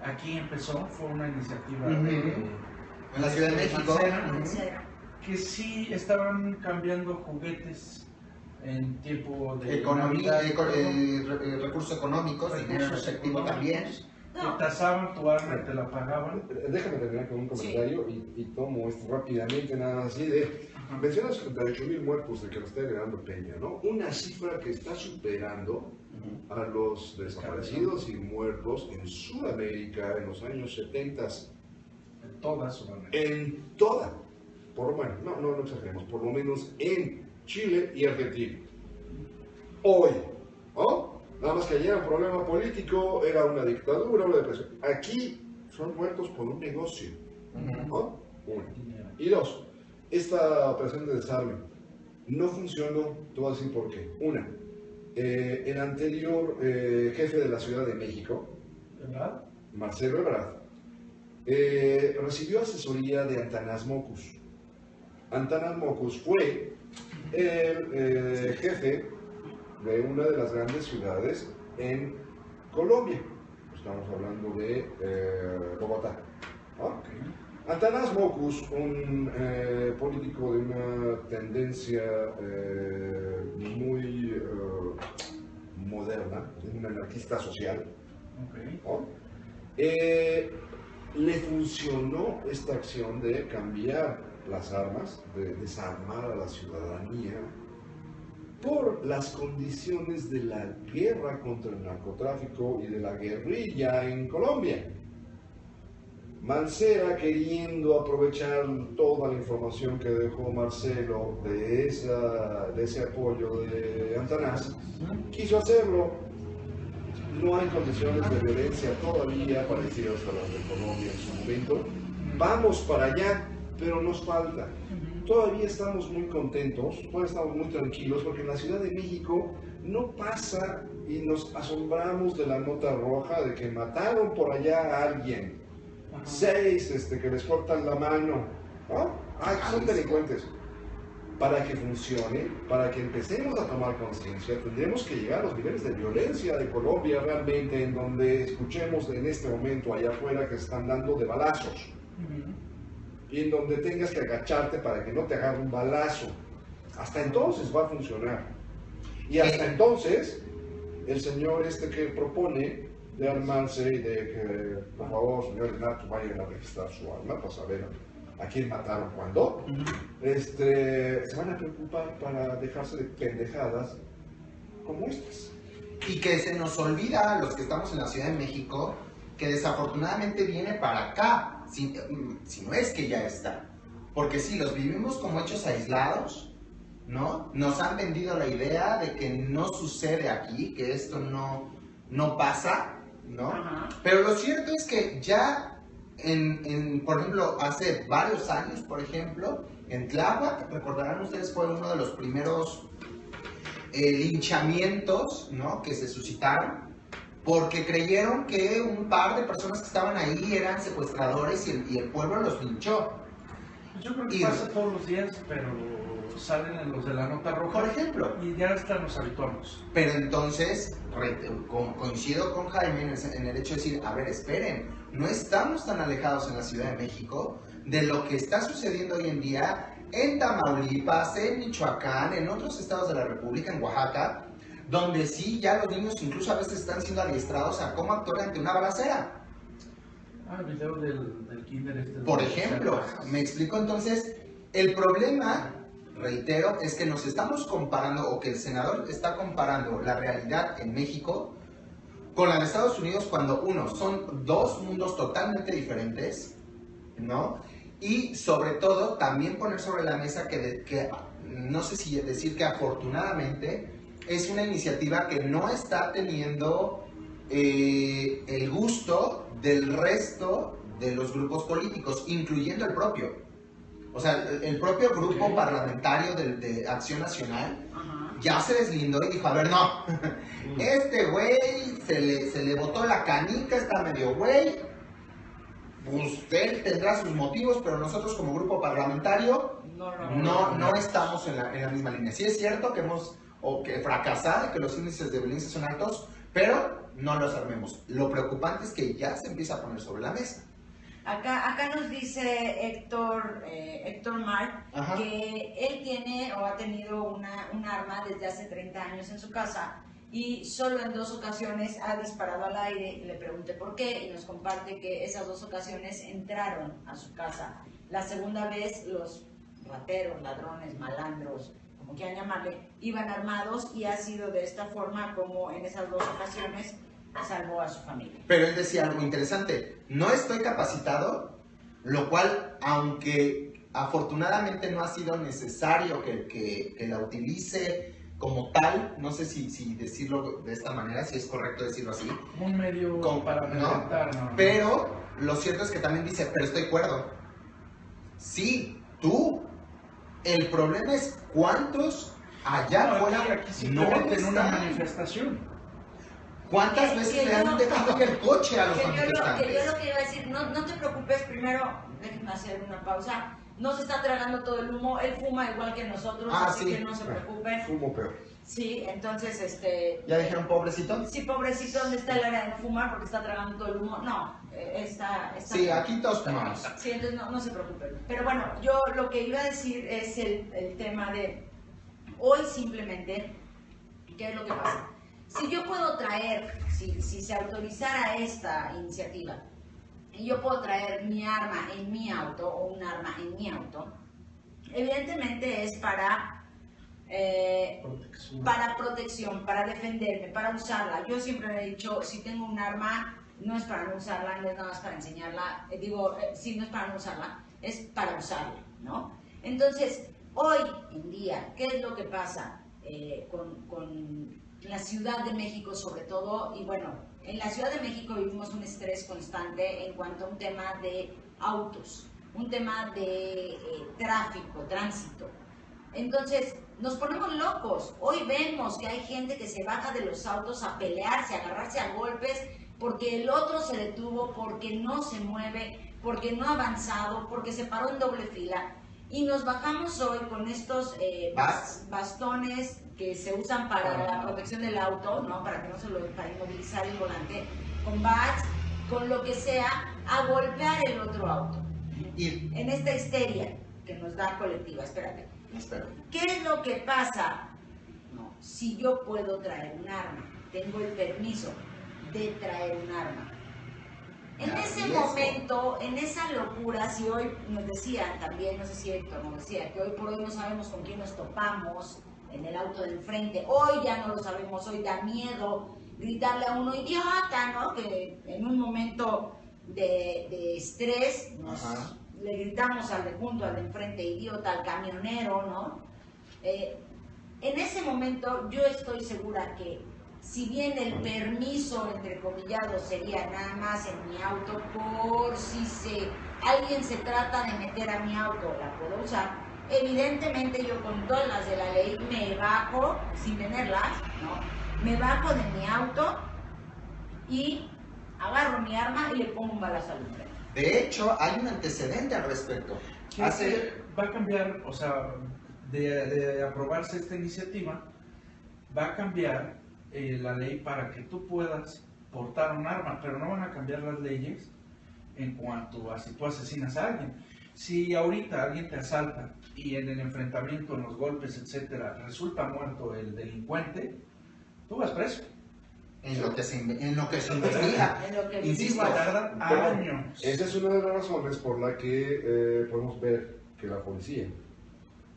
Aquí empezó, fue una iniciativa En la Ciudad de México. Mancera, que sí estaban cambiando juguetes en tiempo de Economía, Navidad, recursos económicos, dinero en recursos efectivo también. económicos, No. Te tasaban tu arma y te la pagaban. Déjame terminar con un comentario y tomo esto rápidamente, nada así de... Mencionas 38,000 muertos de que lo está agregando Peña, ¿no? Una cifra que está superando a los desaparecidos y muertos en Sudamérica en los años 70. En toda Sudamérica. En toda, bueno, no exageremos, por lo menos en Chile y Argentina. Hoy, ¿no? Nada más que allá era un problema político, era una dictadura, una depresión. Aquí son muertos por un negocio, ¿no? Uno. Y dos, esta operación de desarme no funcionó, te voy a decir por qué. Una, el anterior jefe de la Ciudad de México, ¿Verdad? Marcelo Ebrard, recibió asesoría de Antanas Mockus. Antanas Mockus fue el jefe de una de las grandes ciudades en Colombia. Estamos hablando de Bogotá, ¿no? Okay. Antanas Mockus, un político de una tendencia muy moderna, un anarquista social, Okay. ¿no? Le funcionó esta acción de cambiar las armas, de desarmar a la ciudadanía por las condiciones de la guerra contra el narcotráfico y de la guerrilla en Colombia. Mancera, queriendo aprovechar toda la información que dejó Marcelo de ese apoyo de Antanas, quiso hacerlo. No hay condiciones de violencia todavía parecidas a las de Colombia en su momento. Vamos para allá, pero nos falta. Todavía estamos muy contentos, todavía estamos muy tranquilos, porque en la Ciudad de México no pasa y nos asombramos de la nota roja de que mataron por allá a alguien. 6 que les cortan la mano. ¿No? Son delincuentes. Para que funcione, para que empecemos a tomar conciencia, tendremos que llegar a los niveles de violencia de Colombia realmente, en donde escuchemos en este momento allá afuera que están dando de balazos. Y en donde tengas que agacharte para que no te agarre un balazo. Hasta entonces va a funcionar. Y hasta entonces, el señor que propone de armarse y de que, por favor, señores natos, vayan a registrar su arma para saber a quién mataron cuándo, se van a preocupar para dejarse de pendejadas como estas. Y que se nos olvida a los que estamos en la Ciudad de México que desafortunadamente viene para acá, si no es que ya está. Porque sí, los vivimos como hechos aislados, ¿no? Nos han vendido la idea de que no sucede aquí, que esto no pasa, ¿no? Pero lo cierto es que ya por ejemplo, hace varios años, por ejemplo, en Tláhuac, recordarán ustedes, fue uno de los primeros linchamientos, ¿no?, que se suscitaron, porque creyeron que un par de personas que estaban ahí eran secuestradores y el pueblo los linchó. Yo creo que pasa todos los días, pero salen en los de la nota roja. Por ejemplo. Y ya hasta nos habituamos. Pero entonces, coincido con Jaime en el hecho de decir, a ver, esperen, no estamos tan alejados en la Ciudad de México de lo que está sucediendo hoy en día en Tamaulipas, en Michoacán, en otros estados de la República, en Oaxaca, donde sí, ya los niños incluso a veces están siendo adiestrados a cómo actuar ante una balacera. El video del kinder Por ejemplo, me explico. Entonces, el problema, reitero, es que nos estamos comparando, o que el senador está comparando la realidad en México con la de Estados Unidos, cuando son dos mundos totalmente diferentes, ¿no? Y sobre todo, también poner sobre la mesa que no sé si decir que afortunadamente es una iniciativa que no está teniendo el gusto del resto de los grupos políticos, incluyendo el propio. O sea, el propio grupo parlamentario de Acción Nacional ya se deslindó y dijo, a ver, no, este güey se le botó la canica, está medio güey, usted tendrá sus motivos, pero nosotros como grupo parlamentario no estamos en la misma línea. Sí es cierto que hemos fracasado y que los índices de violencia son altos, pero no los armemos. Lo preocupante es que ya se empieza a poner sobre la mesa. Acá nos dice Héctor Mark que él tiene o ha tenido un arma desde hace 30 años en su casa y solo en 2 ocasiones ha disparado al aire. Le pregunté por qué y nos comparte que esas 2 ocasiones entraron a su casa. La segunda vez los rateros, ladrones, malandros, como quieran llamarle, iban armados y ha sido de esta forma como en esas 2 ocasiones salvó a su familia. Pero él decía algo interesante, no estoy capacitado, lo cual, aunque afortunadamente no ha sido necesario que la utilice como tal, no sé si decirlo de esta manera, si es correcto decirlo así. Un medio para presentar, ¿no? Pero lo cierto es que también dice, pero estoy cuerdo. Sí, tú. El problema es cuántos allá afuera aquí simplemente en una manifestación. ¿Cuántas veces le han dejado en el coche a los manifestantes? Que yo lo que iba a decir, no te preocupes, primero, déjenme hacer una pausa. No se está tragando todo el humo, él fuma igual que nosotros, así sí. que no se preocupen. Fumo peor. Sí, entonces, ¿Ya dijeron pobrecito? Sí, pobrecito, ¿dónde está el área de fumar? Porque está tragando todo el humo. No, está Sí, aquí todos fumamos. Sí, entonces no se preocupen. Pero bueno, yo lo que iba a decir es el tema de hoy simplemente, ¿qué es lo que pasa? Si yo puedo traer, si se autorizara esta iniciativa, y yo puedo traer mi arma en mi auto o un arma en mi auto, evidentemente es para protección, para defenderme, para usarla. Yo siempre me he dicho, si tengo un arma, no es para no usarla, no es nada más para enseñarla, si no es para no usarla, es para usarla, ¿no? Entonces, hoy en día, ¿qué es lo que pasa con la Ciudad de México sobre todo? Y bueno, en la Ciudad de México vivimos un estrés constante en cuanto a un tema de autos, un tema de tráfico, tránsito. Entonces, nos ponemos locos. Hoy vemos que hay gente que se baja de los autos a pelearse, a agarrarse a golpes, porque el otro se detuvo, porque no se mueve, porque no ha avanzado, porque se paró en doble fila. Y nos bajamos hoy con estos bastones que se usan para la protección del auto, ¿no? Para que no se lo, para inmovilizar el volante, con bats, con lo que sea, a golpear el otro auto. Y en esta histeria que nos da colectiva, espérate. ¿Qué es lo que pasa? No, si yo puedo traer un arma, tengo el permiso de traer un arma. En ese momento, en esa locura, si hoy nos decían también, no sé si Héctor nos decía, que hoy por hoy no sabemos con quién nos topamos en el auto de enfrente, hoy ya no lo sabemos, hoy da miedo gritarle a uno idiota, ¿no? Que en un momento de estrés le gritamos al de junto, al de enfrente idiota, al camionero, ¿no? En ese momento yo estoy segura que si bien el permiso, entrecomillado, sería nada más en mi auto, por si alguien se trata de meter a mi auto, la puedo usar, evidentemente yo con todas las de la ley me bajo, sin tenerlas, ¿no? Me bajo de mi auto y agarro mi arma y le pongo un balazo al frente. De hecho, hay un antecedente al respecto. Va a cambiar, o sea, de aprobarse esta iniciativa, va a cambiar la ley para que tú puedas portar un arma, pero no van a cambiar las leyes en cuanto a si tú asesinas a alguien. Si ahorita alguien te asalta y en el enfrentamiento, en los golpes, etcétera, resulta muerto el delincuente, tú vas preso. En lo que se investiga. Insisto, tardan años. Esa es una de las razones por la que podemos ver que la policía,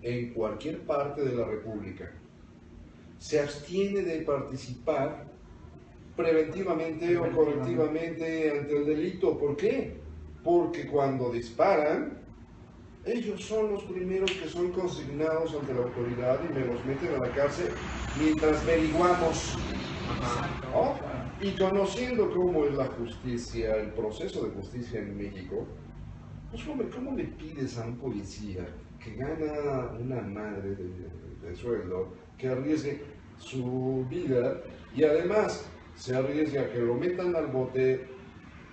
en cualquier parte de la República, se abstiene de participar preventivamente o correctivamente ante el delito. ¿Por qué? Porque cuando disparan, ellos son los primeros que son consignados ante la autoridad y me los meten a la cárcel mientras averiguamos. ¿Oh? Y conociendo cómo es la justicia, el proceso de justicia en México, pues hombre, ¿cómo le pides a un policía que gana una madre de sueldo, que arriesgue su vida y además se arriesga a que lo metan al bote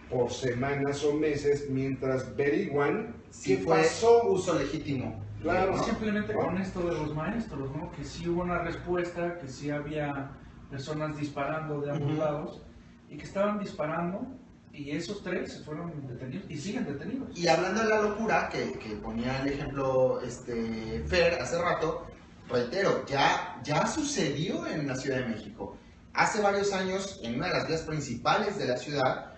por semanas o meses mientras averiguan si qué fue pasó? Uso legítimo? Claro, simplemente con esto de los maestros, ¿no? Que sí hubo una respuesta, que sí había personas disparando de ambos lados y que estaban disparando y esos 3 se fueron detenidos y siguen detenidos. Y hablando de la locura que ponía el ejemplo Fer hace rato, reitero, ya sucedió en la Ciudad de México hace varios años, en una de las vías principales de la ciudad,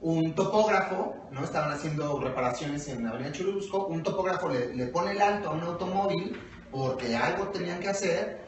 un topógrafo, ¿no? Estaban haciendo reparaciones en la avenida Churubusco, un topógrafo le pone el alto a un automóvil porque algo tenían que hacer,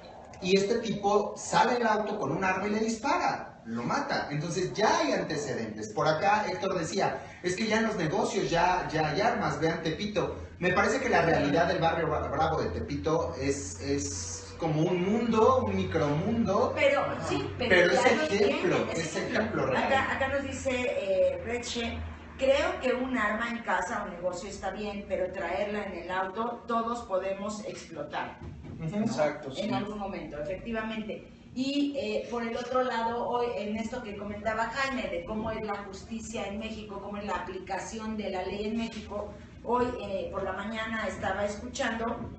y este tipo sale del auto con un arma y le dispara, lo mata. Entonces ya hay antecedentes. Por acá Héctor decía, es que ya en los negocios ya hay armas, vean Tepito. Me parece que la realidad del barrio Bravo de Tepito es como un mundo, un micromundo. Pero sí, pero es ya lo ejemplo, tiene, es ejemplo real. Acá nos dice Reche, creo que un arma en casa o negocio está bien, pero traerla en el auto todos podemos explotar. Exacto, sí. En algún momento, efectivamente. Y por el otro lado, hoy en esto que comentaba Jaime, de cómo es la justicia en México, cómo es la aplicación de la ley en México, hoy por la mañana estaba escuchando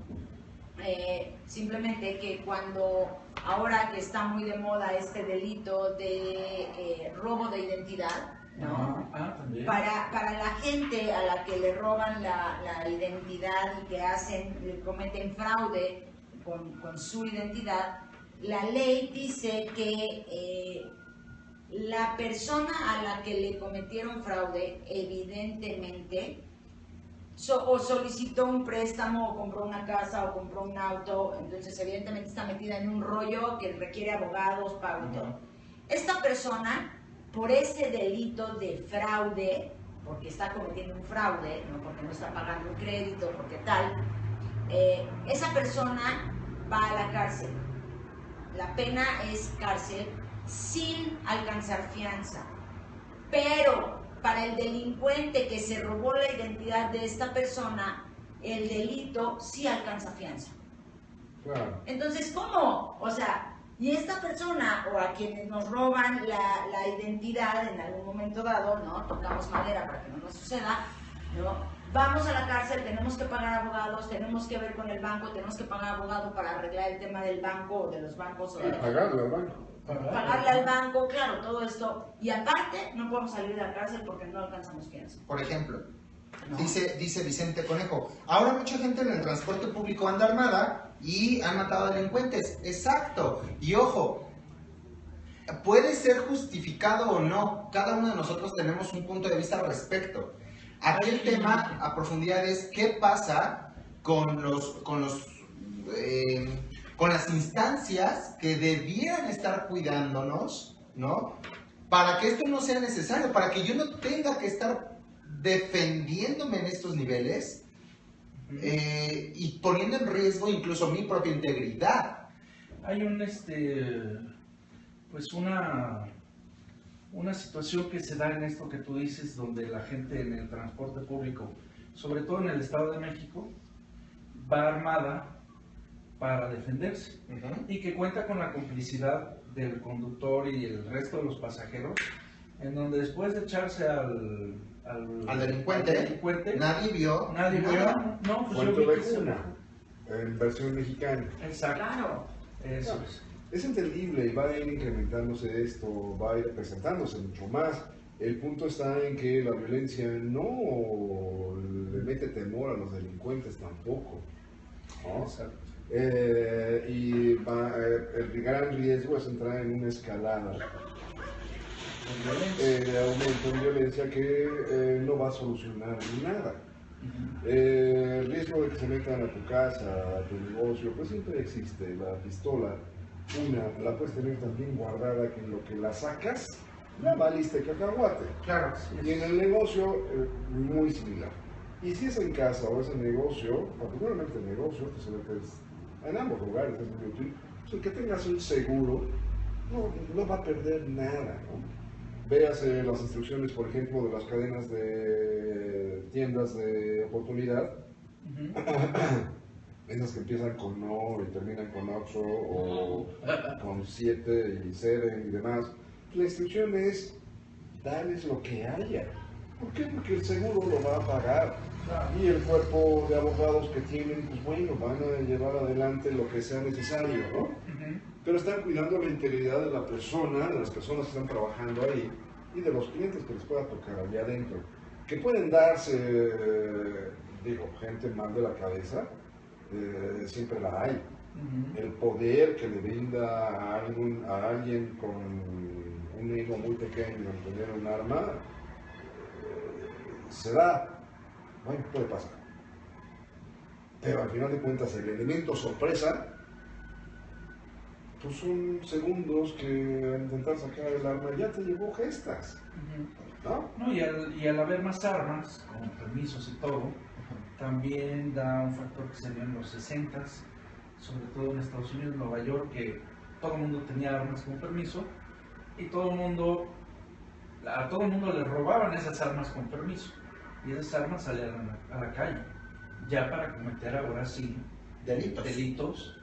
simplemente que cuando, ahora que está muy de moda este delito de robo de identidad, ¿no? También. Para la gente a la que le roban la identidad y que cometen fraude con su identidad, la ley dice que la persona a la que le cometieron fraude, evidentemente, o solicitó un préstamo, o compró una casa, o compró un auto, entonces evidentemente está metida en un rollo que requiere abogados, pago y todo. Esta persona, por ese delito de fraude, porque está cometiendo un fraude, no porque no está pagando un crédito, porque tal, esa persona va a la cárcel. La pena es cárcel sin alcanzar fianza. Pero para el delincuente que se robó la identidad de esta persona, el delito sí alcanza fianza. Claro. Entonces, ¿cómo? O sea, y esta persona o a quienes nos roban la identidad en algún momento dado, ¿no? Tocamos madera para que no nos suceda, ¿no? Vamos a la cárcel, tenemos que pagar abogados, tenemos que ver con el banco, tenemos que pagar abogado para arreglar el tema del banco o de los bancos. O Y pagarle al banco. Pagarle al banco, claro, todo esto. Y aparte, no podemos salir de la cárcel porque no alcanzamos fianza. Por ejemplo, No. dice Vicente Conejo, ahora mucha gente en el transporte público anda armada y han matado a delincuentes. Exacto. Y ojo, puede ser justificado o no. Cada uno de nosotros tenemos un punto de vista al respecto. Aquí el tema a profundidad es qué pasa con las instancias que debieran estar cuidándonos, ¿no? Para que esto no sea necesario, para que yo no tenga que estar defendiéndome en estos niveles y poniendo en riesgo incluso mi propia integridad. Hay pues una situación que se da en esto que tú dices, donde la gente en el transporte público, sobre todo en el Estado de México, va armada para defenderse y que cuenta con la complicidad del conductor y el resto de los pasajeros, en donde después de echarse al delincuente, nadie vio, no, pues Cuento yo vi de que se cuna, en versión mexicana. Exacto. Claro. Eso es. Es entendible y va a ir incrementándose esto, va a ir presentándose mucho más. El punto está en que la violencia no le mete temor a los delincuentes tampoco, ¿no? Exacto. El gran riesgo es entrar en una escalada de aumento en violencia que no va a solucionar nada. El riesgo de que se metan a tu casa, a tu negocio, pues siempre existe. La pistola, la puedes tener también guardada, que en lo que la sacas, la valiste cacahuate. Claro. Y en el negocio, muy similar. Y si es en casa o es en negocio, particularmente en negocio, que se metes en ambos lugares, es muy útil, pues el que tengas un seguro no va a perder nada, ¿no? Véase las instrucciones, por ejemplo, de las cadenas de tiendas de oportunidad, esas que empiezan con No y terminan con Oxxo o con 7 y Seven y demás. La instrucción es darles lo que haya. ¿Por qué? Porque el seguro lo va a pagar. Y el cuerpo de abogados que tienen, pues bueno, van a llevar adelante lo que sea necesario, ¿no? Pero están cuidando la integridad de la persona, de las personas que están trabajando ahí y de los clientes que les pueda tocar allá adentro. Que pueden darse, gente mal de la cabeza, siempre la hay. el poder que le brinda a alguien con un hijo muy pequeño al tener un arma, se da, bueno, puede pasar. Pero al final de cuentas el elemento sorpresa, pues son segundos que al intentar sacar el arma ya te llevó gestas, ¿no? No, y al haber más armas, con permisos y todo, también da un factor que se dio en los 60s, sobre todo en Estados Unidos, Nueva York, que todo el mundo tenía armas con permiso y a todo el mundo le robaban esas armas con permiso y esas armas salían a la calle, ya para cometer ahora sí delitos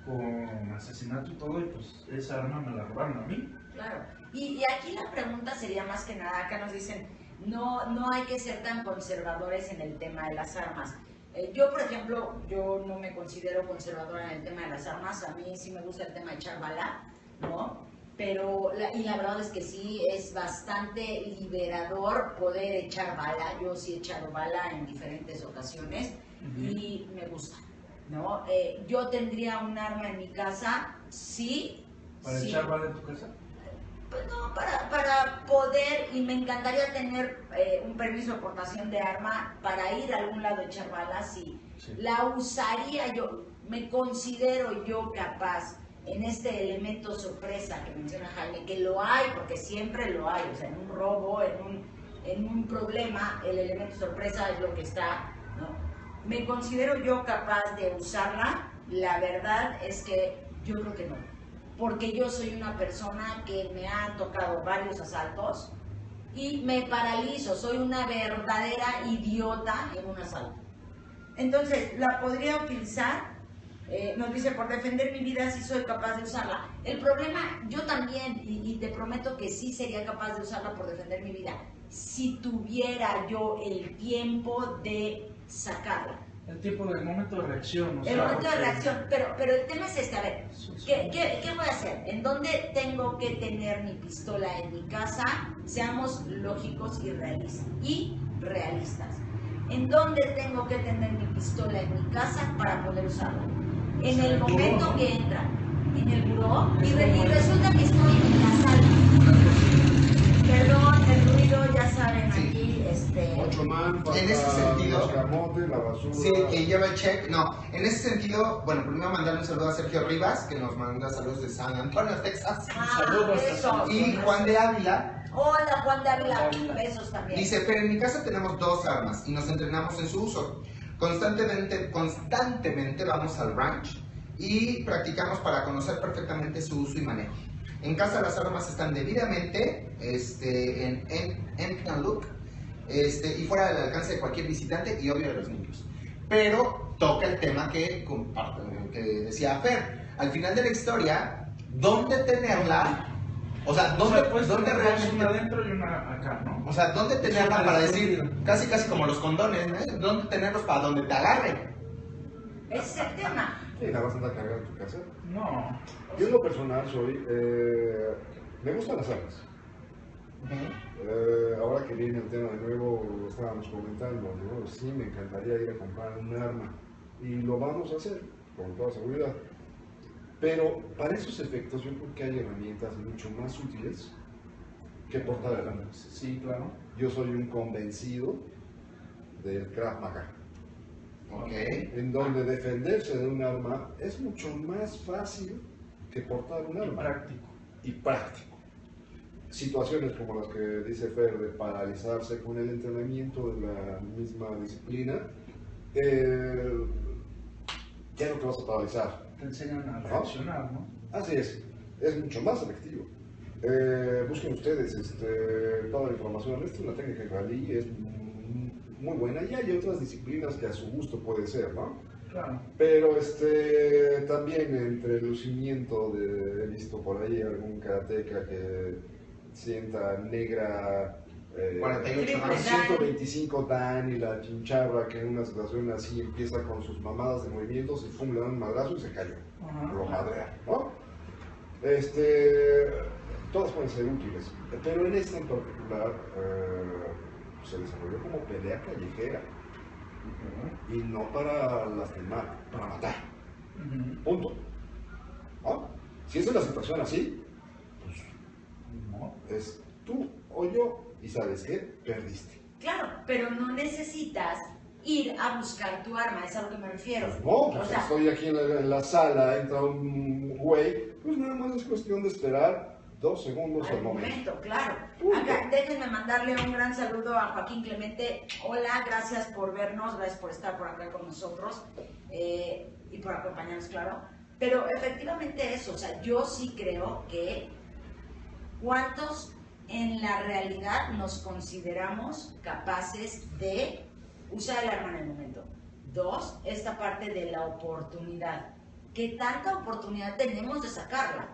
con asesinato y todo, y pues esa arma me la robaron a mí. Claro. Y aquí la pregunta sería más que nada, acá nos dicen, no hay que ser tan conservadores en el tema de las armas. Yo, por ejemplo, yo no me considero conservadora en el tema de las armas, a mí sí me gusta el tema de echar bala, ¿no? Pero, y la verdad es que sí, es bastante liberador poder echar bala. Yo sí he echado bala en diferentes ocasiones y me gusta, ¿no? Yo tendría un arma en mi casa, sí. ¿Para sí. echar bala en tu casa? Pues no, para poder, y me encantaría tener un permiso de portación de arma para ir a algún lado a echar balas, y Sí. la usaría yo, me considero yo capaz en este elemento sorpresa que menciona Jaime, que lo hay, porque siempre lo hay, o sea, en un robo, en un problema, el elemento sorpresa es lo que está, ¿no? Me considero yo capaz de usarla, la verdad es que yo creo que no, porque yo soy una persona que me han tocado varios asaltos y me paralizo, soy una verdadera idiota en un asalto. Entonces, la podría utilizar, nos dice, por defender mi vida sí soy capaz de usarla. El problema, yo también, y te prometo que sí sería capaz de usarla por defender mi vida, si tuviera yo el tiempo de sacarla. El tiempo del momento de reacción. El momento de reacción, pero el tema es este, a ver, ¿qué voy a hacer? ¿En dónde tengo que tener mi pistola en mi casa? Seamos lógicos y realistas. ¿En dónde tengo que tener mi pistola en mi casa para poder usarla? En el momento que entra en el buró y resulta que estoy en la sala. Perdón, el ruido, ya saben, aquí, 8 man, En ese sentido, el camote, la basura. Sí, que lleva el check. No, en ese sentido, bueno, primero mandarle un saludo a Sergio Rivas, que nos manda saludos de San Antonio, Texas. Saludos a eso. Y Juan de Ávila Hola, Juan de Ávila, Juan de Ávila. besos también. dice, pero en mi casa tenemos 2 armas y nos entrenamos en su uso. Constantemente vamos al ranch y practicamos para conocer perfectamente su uso y manejo. En casa las armas están debidamente en empty and look, y fuera del alcance de cualquier visitante y obvio de los niños. Pero toca el tema que decía Fer. Al final de la historia, ¿dónde tenerla? O sea, ¿dónde una realmente? adentro y una acá, ¿no? O sea, ¿dónde tenerla para decir, casi como los condones, ¿no? ¿Dónde tenerlos para donde te agarre? Ese es el tema. Sí, la vas a andar cargando en tu casa. No. Yo en lo personal me gustan las armas. Ahora que viene el tema de nuevo, lo estábamos comentando, ¿no? Sí, me encantaría ir a comprar un arma y lo vamos a hacer, con toda seguridad. Pero para esos efectos yo creo que hay herramientas mucho más útiles que portar el arma. Sí, claro. Yo soy un convencido del Krav Maga, Ok. en donde defenderse de un arma es mucho más fácil que portar un Y arma. práctico. Y práctico. Situaciones como las que dice Fer de paralizarse con el entrenamiento de la misma disciplina, ya no te vas a paralizar. Te enseñan a reaccionar, ¿no? Así es mucho más efectivo. Busquen ustedes toda la información. Esta es una técnica israelí, es muy buena, y hay otras disciplinas que a su gusto puede ser, ¿no? Claro. Pero también entre el lucimiento he visto por ahí algún karateca que sienta negra 48 más. 125 dan y la chincharra que en una situación así empieza con sus mamadas de movimientos y pum, le dan un madrazo y se cayó. Ajá. Lo madrea, ¿no? Todas pueden ser útiles, pero en esta en particular se desarrolló como pelea callejera y no para lastimar, para matar. Punto. ¿No? Si esa es la situación así, pues No. es tú o yo, y ¿sabes qué? Perdiste. Claro, pero no necesitas ir a buscar tu arma, es a lo que me refiero. Pues no, O pues sea, estoy aquí en la sala, entra un güey, pues nada más es cuestión de esperar 2 segundos al al momento. momento, claro. Punto. Acá, déjenme mandarle un gran saludo a Joaquín Clemente. Hola, gracias por vernos, gracias por estar por acá con nosotros y por acompañarnos, claro. Pero efectivamente eso, o sea, yo sí creo que ¿cuántos en la realidad nos consideramos capaces de usar el arma en el momento? 2, esta parte de la oportunidad. ¿Qué tanta oportunidad tenemos de sacarla?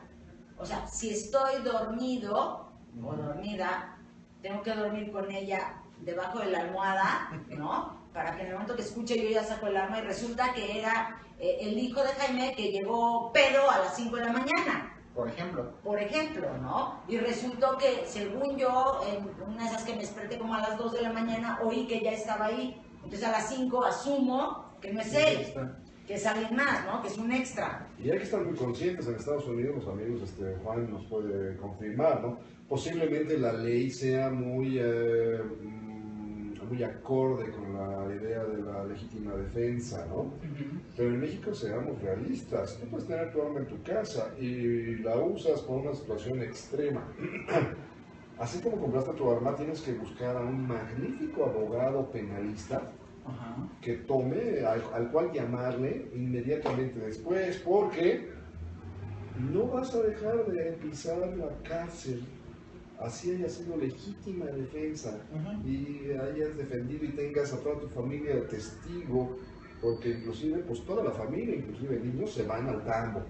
O sea, si estoy dormido o dormida, tengo que dormir con ella debajo de la almohada, ¿no? Para que en el momento que escuche yo ya saco el arma y resulta que era el hijo de Jaime que llegó pedo a las 5 de la mañana. Por ejemplo. Por ejemplo, ¿no? Y resultó que, según yo, en una de esas que me desperté como a las 2 de la mañana, oí que ya estaba ahí. Entonces a las 5 asumo que no es él, que es alguien más, ¿no? Que es un extra. Y hay que estar muy conscientes en Estados Unidos, los amigos, Juan nos puede confirmar, ¿no? Posiblemente la ley sea muy acorde con la idea de la legítima defensa, ¿no? Pero en México seamos realistas, tú puedes tener tu arma en tu casa y la usas por una situación extrema. Así como compraste tu arma, tienes que buscar a un magnífico abogado penalista que tome, al cual llamarle inmediatamente después, porque no vas a dejar de pisar la cárcel, así haya sido legítima defensa y hayas defendido y tengas a toda tu familia de testigo, porque inclusive, pues toda la familia, inclusive niños, se van al tambo.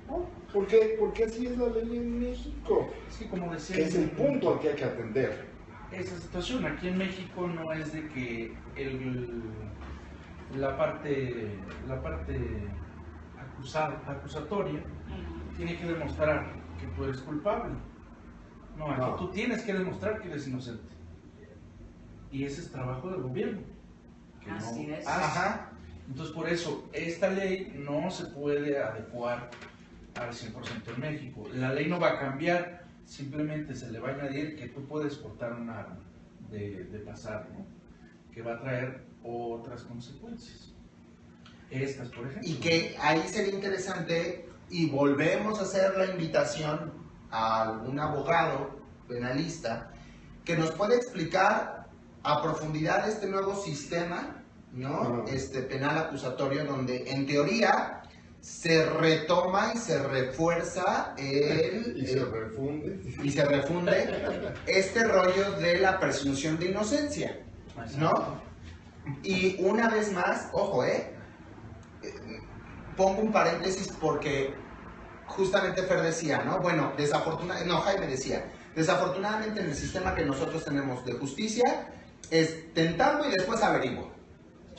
¿No? ¿Por qué? Porque así es la ley en México. Es que como decía, Que es el punto al que hay que atender. esa situación aquí en México no es de que la parte acusatoria tiene que demostrar que tú eres culpable. No, aquí tú tienes que demostrar que eres inocente. Y ese es trabajo del gobierno. Que Así no es. hace. Ajá. Entonces por eso esta ley no se puede adecuar al 100% en México. La ley no va a cambiar, simplemente se le va a añadir que tú puedes portar un arma de pasar, ¿no? Que va a traer otras consecuencias. Estas, por ejemplo. Y que ahí sería interesante, y volvemos a hacer la invitación a algún abogado penalista que nos pueda explicar a profundidad este nuevo sistema, ¿no? Penal acusatorio, donde en teoría se retoma y se refuerza Y se refunde. este rollo de la presunción de inocencia, ¿no? Y una vez más, ojo, pongo un paréntesis porque justamente Fer decía, ¿no? Bueno, Jaime decía, desafortunadamente en el sistema que nosotros tenemos de justicia es tentando y después averiguo.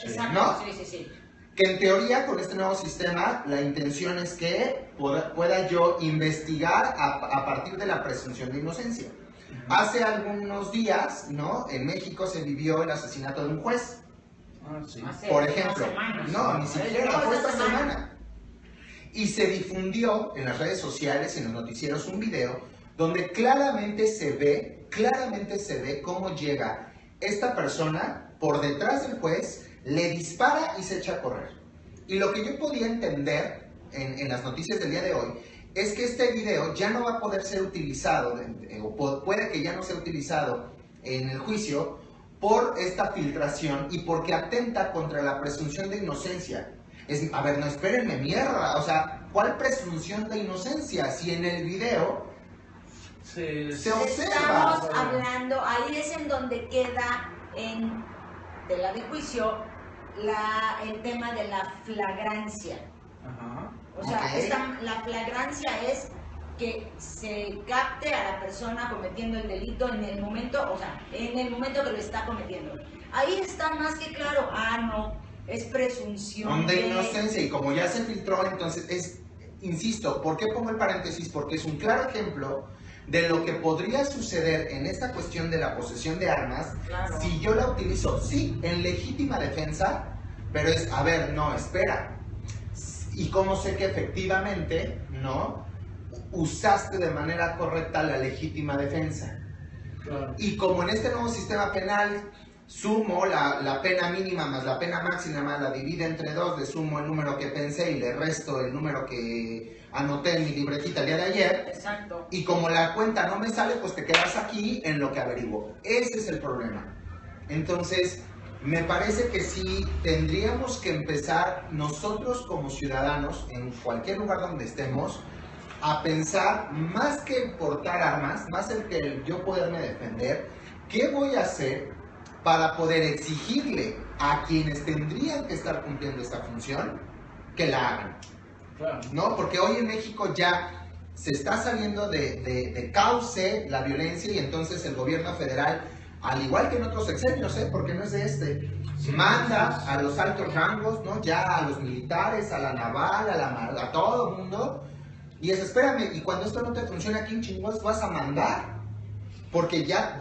Exacto, ¿No? sí. Que en teoría con este nuevo sistema la intención es que pueda yo investigar a partir de la presunción de inocencia. Hace algunos días, ¿no? En México se vivió el asesinato de un juez. Sí. Por ejemplo, no, ni siquiera fue esta semana. Y se difundió en las redes sociales y en los noticieros un video donde claramente se ve cómo llega esta persona por detrás del juez, le dispara y se echa a correr. Y lo que yo podía entender en las noticias del día de hoy es que este video ya no va a poder ser utilizado, o puede que ya no sea utilizado en el juicio por esta filtración y porque atenta contra la presunción de inocencia. A ver, no espérenme, mierda, o sea, ¿cuál presunción de inocencia? Si en el video se observa. Estamos hablando, ahí es en donde queda en tela de juicio el tema de la flagrancia. O sea, la flagrancia es que se capte a la persona cometiendo el delito en el momento, que lo está cometiendo. Ahí está más que claro, no, es presunción de inocencia, y como ya se filtró, entonces insisto, ¿por qué pongo el paréntesis? Porque es un claro ejemplo de lo que podría suceder en esta cuestión de la posesión de armas, claro, si yo la utilizo, sí, en legítima defensa, pero no, espera. y cómo sé que efectivamente, ¿no?, usaste de manera correcta la legítima defensa. Claro. Y como en este nuevo sistema penal sumo la pena mínima más la pena máxima, más la divido entre 2, le sumo el número que pensé y le resto el número que anoté en mi libretita el día de ayer. Exacto. Y como la cuenta no me sale, pues te quedas aquí en lo que averiguo. Ese es el problema. Entonces, me parece que sí tendríamos que empezar nosotros como ciudadanos, en cualquier lugar donde estemos, a pensar más que portar armas, más el que yo poderme defender, ¿qué voy a hacer para poder exigirle a quienes tendrían que estar cumpliendo esta función que la hagan? Claro. ¿No? Porque hoy en México ya se está saliendo de cauce la violencia y entonces el gobierno federal, al igual que en otros sexenios, porque no es de este, manda a los altos rangos, ¿no?, ya a los militares, a la naval, a todo el mundo, y es, espérame, y cuando esto no te funciona, ¿a quién chingados vas a mandar? Porque ya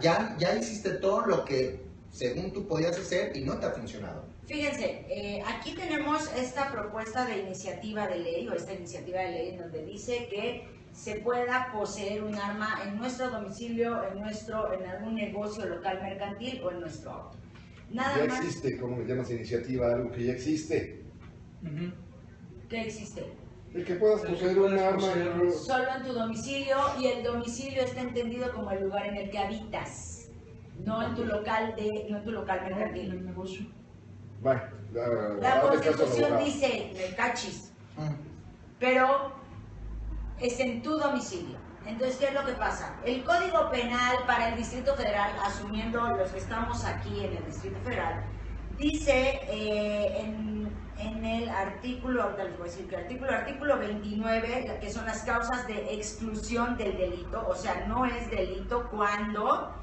hiciste todo lo que según tú podías hacer y no te ha funcionado. Fíjense, aquí tenemos esta propuesta de iniciativa de ley, o esta iniciativa de ley en donde dice que se pueda poseer un arma en nuestro domicilio, en algún negocio local mercantil o en nuestro auto. Nada Ya más. existe, ¿cómo le llamas iniciativa? Algo que ya existe. ¿Qué existe? El que puedas El que poseer un puedas arma. poseer. Solo en tu domicilio, y el domicilio está entendido como el lugar en el que habitas, no en tu local mercantil. el negocio. Bueno, La hazle caso al Constitución abogado. dice, me cachis, pero es en tu domicilio. Entonces, ¿qué es lo que pasa? El Código Penal para el Distrito Federal, asumiendo los que estamos aquí en el Distrito Federal, dice en el artículo, ahorita les voy a decir que artículo 29, que son las causas de exclusión del delito, o sea, no es delito cuando,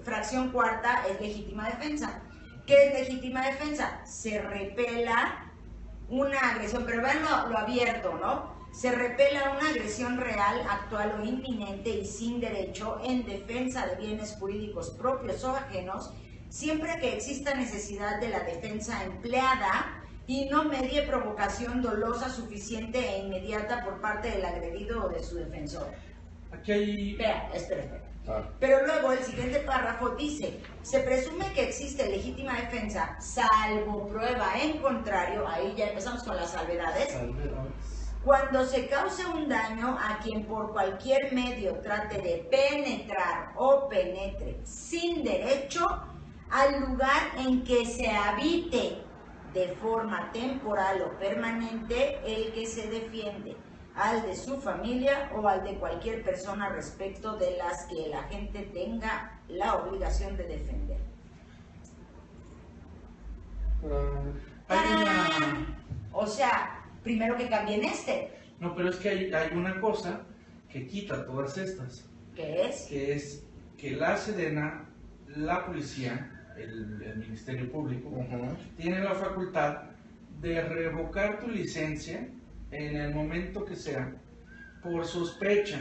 fracción cuarta, es legítima defensa. ¿Qué es legítima defensa? Se repela una agresión, pero vean lo abierto, ¿no? Se repela una agresión real, actual o inminente y sin derecho en defensa de bienes jurídicos propios o ajenos, siempre que exista necesidad de la defensa empleada y no medie provocación dolosa suficiente e inmediata por parte del agredido o de su defensor. Aquí hay... Espera. Ah. Pero luego el siguiente párrafo dice, se presume que existe legítima defensa, salvo prueba en contrario, ahí ya empezamos con las salvedades, cuando se cause un daño a quien por cualquier medio trate de penetrar o penetre sin derecho al lugar en que se habite de forma temporal o permanente el que se defiende, al de su familia o al de cualquier persona respecto de las que el agente tenga la obligación de defender. Hay una... O sea, primero que cambien No, pero es que hay una cosa que quita todas estas, ¿qué es? que es que la Sedena, la policía, el Ministerio Público, tiene la facultad de revocar tu licencia en el momento que sea por sospecha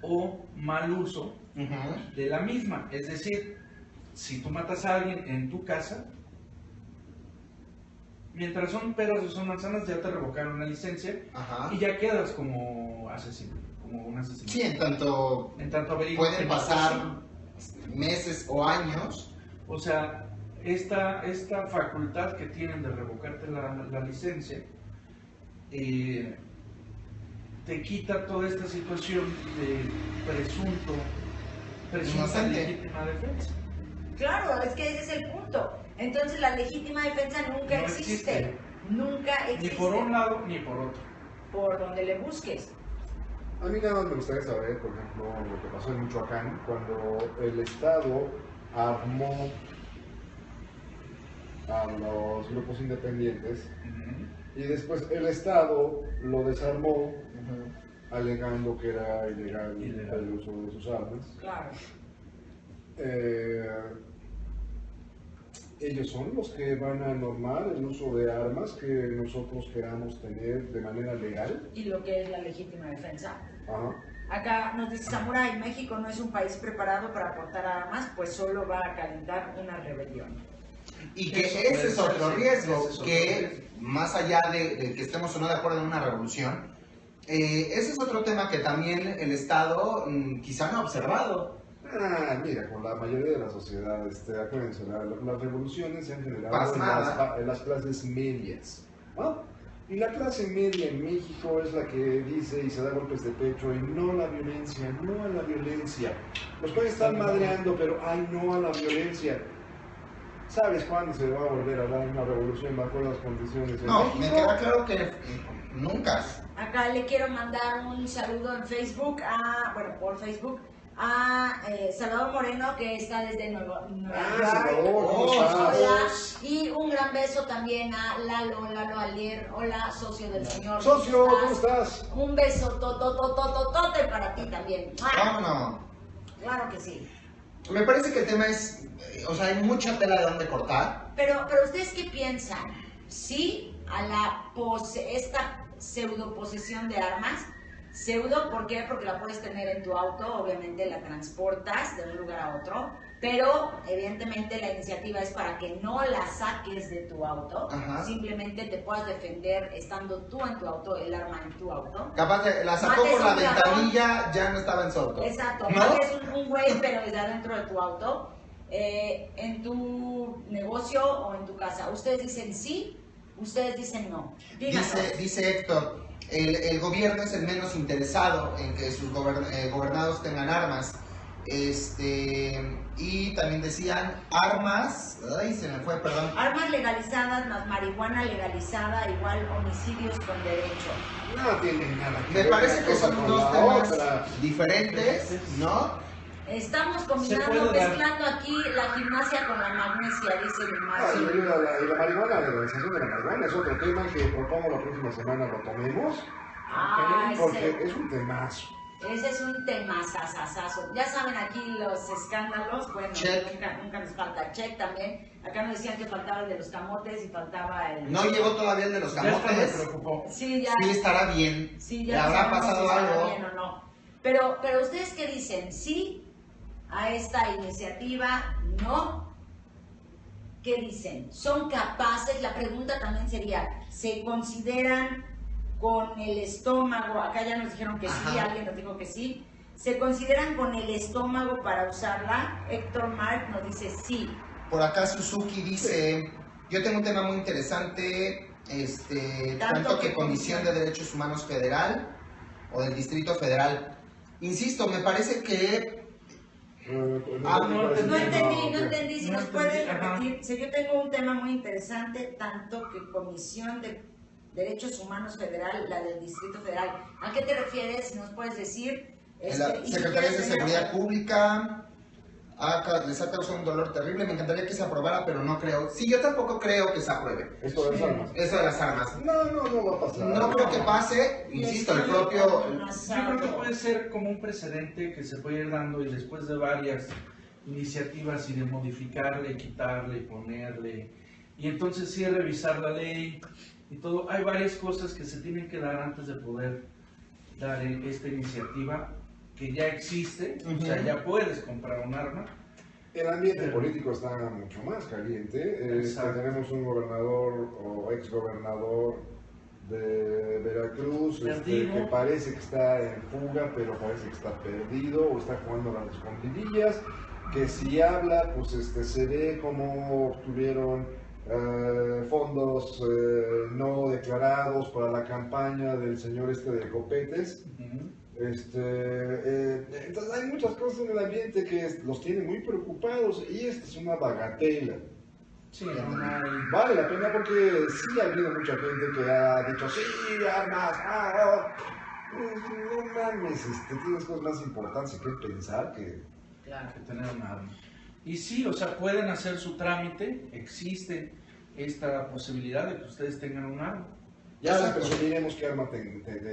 o mal uso de la misma. Es decir, si tú matas a alguien en tu casa, mientras son peras o son manzanas, ya te revocaron la licencia y ya quedas como asesino, como un asesino. Sí, en tanto pueden pasar meses o años. O sea, esta facultad que tienen de revocarte la licencia te quita toda esta situación de presunta legítima defensa. Claro, es que ese es el punto. Entonces la legítima defensa nunca No existe. Nunca existe. Ni por un lado ni por otro. Por donde le busques. A mí nada más me gustaría saber, por ejemplo, lo que pasó en Michoacán, cuando el Estado armó a los grupos independientes y después el Estado lo desarmó alegando que era ilegal el uso de sus armas. Claro. Ellos son los que van a normar el uso de armas que nosotros queramos tener de manera legal. Y lo que es la legítima defensa. Ajá. Acá nos dice Samurai, México no es un país preparado para portar armas, pues solo va a calentar una rebelión. Y que Eso ese puede es otro ser, riesgo, ese es otro que riesgo. más allá de que estemos o no de acuerdo en una revolución, ese es otro tema que también el Estado quizá no ha observado. Mira, con la mayoría de la sociedad, acuérdense, las revoluciones se han generado Pasmada. en las clases medias, ¿no? Y la clase media en México es la que dice y se da golpes de pecho y no a la violencia, no a la violencia. Los pueden estar madreando, pero ay, no a la violencia. ¿Sabes cuándo se va a volver a dar una revolución bajo las condiciones en No, México? me queda claro que nunca. Acá le quiero mandar un saludo en Facebook, por Facebook, a Salvador Moreno, que está desde Nueva York. Salvador, ¿cómo Hola. estás? Y un gran beso también a Lalo Alier. Hola, socio del señor. Socio, ¿cómo estás? Un beso tototototote para ti también. ¿Cómo no? Claro que sí. Me parece que el tema es, o sea, hay mucha tela de donde cortar. Pero ¿ustedes qué piensan? ¿Sí a esta pseudo posesión de armas? Pseudo, ¿por qué? Porque la puedes tener en tu auto, obviamente la transportas de un lugar a otro, pero evidentemente la iniciativa es para que no la saques de tu auto, Ajá. Simplemente te puedas defender estando tú en tu auto, el arma en tu auto. Capaz la sacó Mates por la un ladrón. ventanilla, ya no estaba en su auto. Exacto, ¿No? mates un güey, pero desde adentro de tu auto, en tu negocio o en tu casa. Ustedes dicen sí, ustedes dicen no. Díganos. Dice Héctor, el gobierno es el menos interesado en que sus gobernados tengan armas. Y también decían armas, ay, se me fue, perdón. Armas legalizadas más marihuana legalizada igual homicidios con derecho. No tiene nada que Me ver parece una que cosa son con dos la temas otra. diferentes, ¿no? Estamos Se combinando, puede dar. mezclando aquí la gimnasia con la magnesia, dice mi Y madre. la marihuana, la legalización de la marihuana es otro tema que propongo la próxima semana lo tomemos, porque es un temazo. Ese es un tema sasasazo. Ya saben aquí los escándalos, bueno, Check. nunca nos falta check también. Acá nos decían que faltaba el de los camotes y faltaba el... No llegó todavía el de los Ya hasta me camotes. preocupó. Sí, ya. Sí, estará bien. Sí, ¿Le ya habrá sabemos pasado si estará algo? bien o no. Pero ustedes qué dicen, sí a esta iniciativa, no. ¿Qué dicen? ¿Son capaces? La pregunta también sería, ¿se consideran con el estómago? Acá ya nos dijeron que sí, Ajá. alguien nos dijo que sí. ¿Se consideran con el estómago para usarla? Héctor Mark nos dice sí. Por acá Suzuki dice, yo tengo un tema muy interesante, tanto que Comisión de Derechos Humanos Federal o del Distrito Federal. Insisto, me parece que No entendí, si No nos pueden entendí, ajá. repetir. Si yo tengo un tema muy interesante, tanto que Comisión de Derechos Humanos Federal, la del Distrito Federal. ¿A qué te refieres? Si nos puedes decir. en la Y si Secretaría de quieres, Seguridad Pública les ha causado un dolor terrible, me encantaría que se aprobara, pero no creo. Sí, yo tampoco creo que se apruebe. Esto de las armas. Eso de las armas. No va a pasar. No creo que pase, insisto, el propio... Yo creo que puede ser como un precedente que se puede ir dando y después de varias iniciativas y de modificarle, quitarle, ponerle, y entonces sí revisar la ley y todo. Hay varias cosas que se tienen que dar antes de poder dar esta iniciativa que ya existe, o sea, ya puedes comprar un arma. El ambiente político está mucho más caliente. Exacto. Tenemos un gobernador o exgobernador de Veracruz que parece que está en fuga, pero parece que está perdido o está jugando a las escondidillas. Que si habla, pues se ve cómo obtuvieron fondos no declarados para la campaña del señor de Copetes. Entonces hay muchas cosas en el ambiente que los tiene muy preocupados y esta es una bagatela. Sí, no hay... Vale la pena porque sí ha habido mucha gente que ha dicho sí, armas, no mames, tienes cosas más importantes que pensar que... Claro. que tener un arma. Y sí, o sea, pueden hacer su trámite, existe esta posibilidad de que ustedes tengan un arma. Ya les Exacto. presumiremos qué arma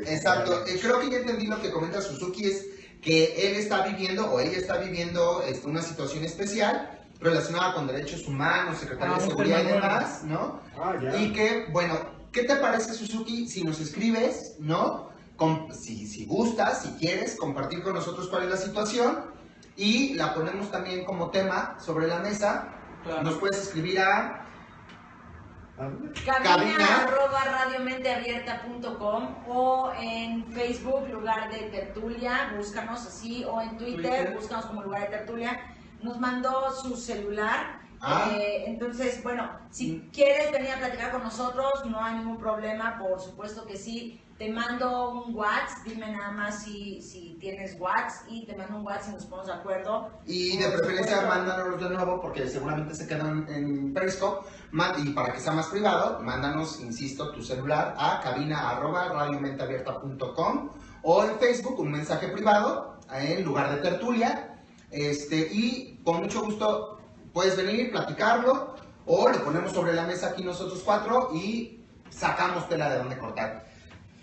Exacto, creo que ya entendí lo que comenta Suzuki, es que él está viviendo o ella está viviendo una situación especial relacionada con derechos humanos, Secretaría de Seguridad y demás, ¿no? Ya. Y que, bueno, ¿qué te parece, Suzuki, si nos escribes, ¿no? Si gustas, si quieres, compartir con nosotros cuál es la situación y la ponemos también como tema sobre la mesa. Claro. Nos puedes escribir a cabina@radiomenteabierta.com o en Facebook, Lugar de Tertulia, búscanos así, o en Twitter, búscanos como Lugar de Tertulia. Nos mandó su celular. Entonces, bueno, si quieres venir a platicar con nosotros, no hay ningún problema, por supuesto que sí. Te mando un WhatsApp, dime nada más si tienes WhatsApp y te mando un WhatsApp y nos ponemos de acuerdo. Y de preferencia mándanos de nuevo porque seguramente se quedan en Periscope. Y para que sea más privado, mándanos, insisto, tu celular a cabina@radiomenteabierta.com o en Facebook un mensaje privado en Lugar de Tertulia. Y con mucho gusto puedes venir, platicarlo, o lo ponemos sobre la mesa aquí nosotros cuatro y sacamos tela de donde cortar.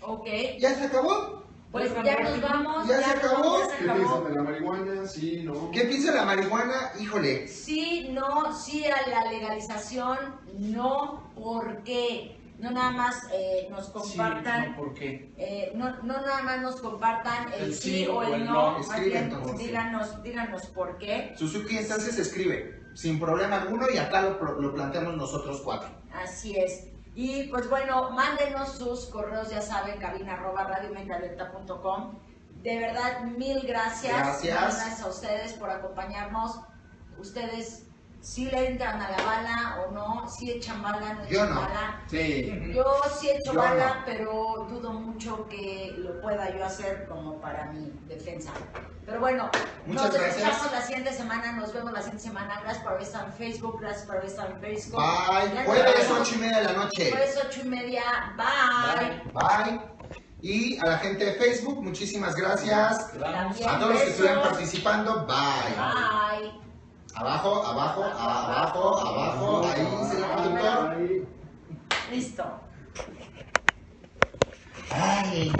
Ok. ¿Ya se acabó? Pues ya nos vamos. ¿Ya se acabó? ¿Qué piensan de la marihuana? Sí, no. ¿Qué piensa la marihuana? Híjole. Sí, no, sí a la legalización, no, ¿por qué? No nada más nos compartan. Sí, no, ¿por qué? No nada más nos compartan el sí o el no. no. Más Escribe, bien, entonces. díganos por qué. Suzuki entonces escribe, sin problema alguno, y acá lo planteamos nosotros cuatro. Así es. Y pues bueno, mándenos sus correos, ya saben, cabina@radiomenteabierta.com. De verdad, mil gracias. Gracias a ustedes por acompañarnos. Ustedes sí le entran a la bala o no, sí echan bala, no echan bala. Sí. Yo sí echo bala, pero dudo mucho que lo pueda yo hacer como para mi defensa. Pero bueno, muchas nos gracias. escuchamos la siguiente semana, nos vemos la siguiente semana. Gracias por haber estado en Facebook, gracias por haber estado en Periscope. Bye. Jueves 8:30 de la noche. Jueves 8:30. Bye. Bye. Y a la gente de Facebook, muchísimas gracias. También A todos los que estuvieron besos. participando, bye. Bye. Abajo, abajo, abajo, abajo. Ahí, señor productor. Ahí. Listo. Ay.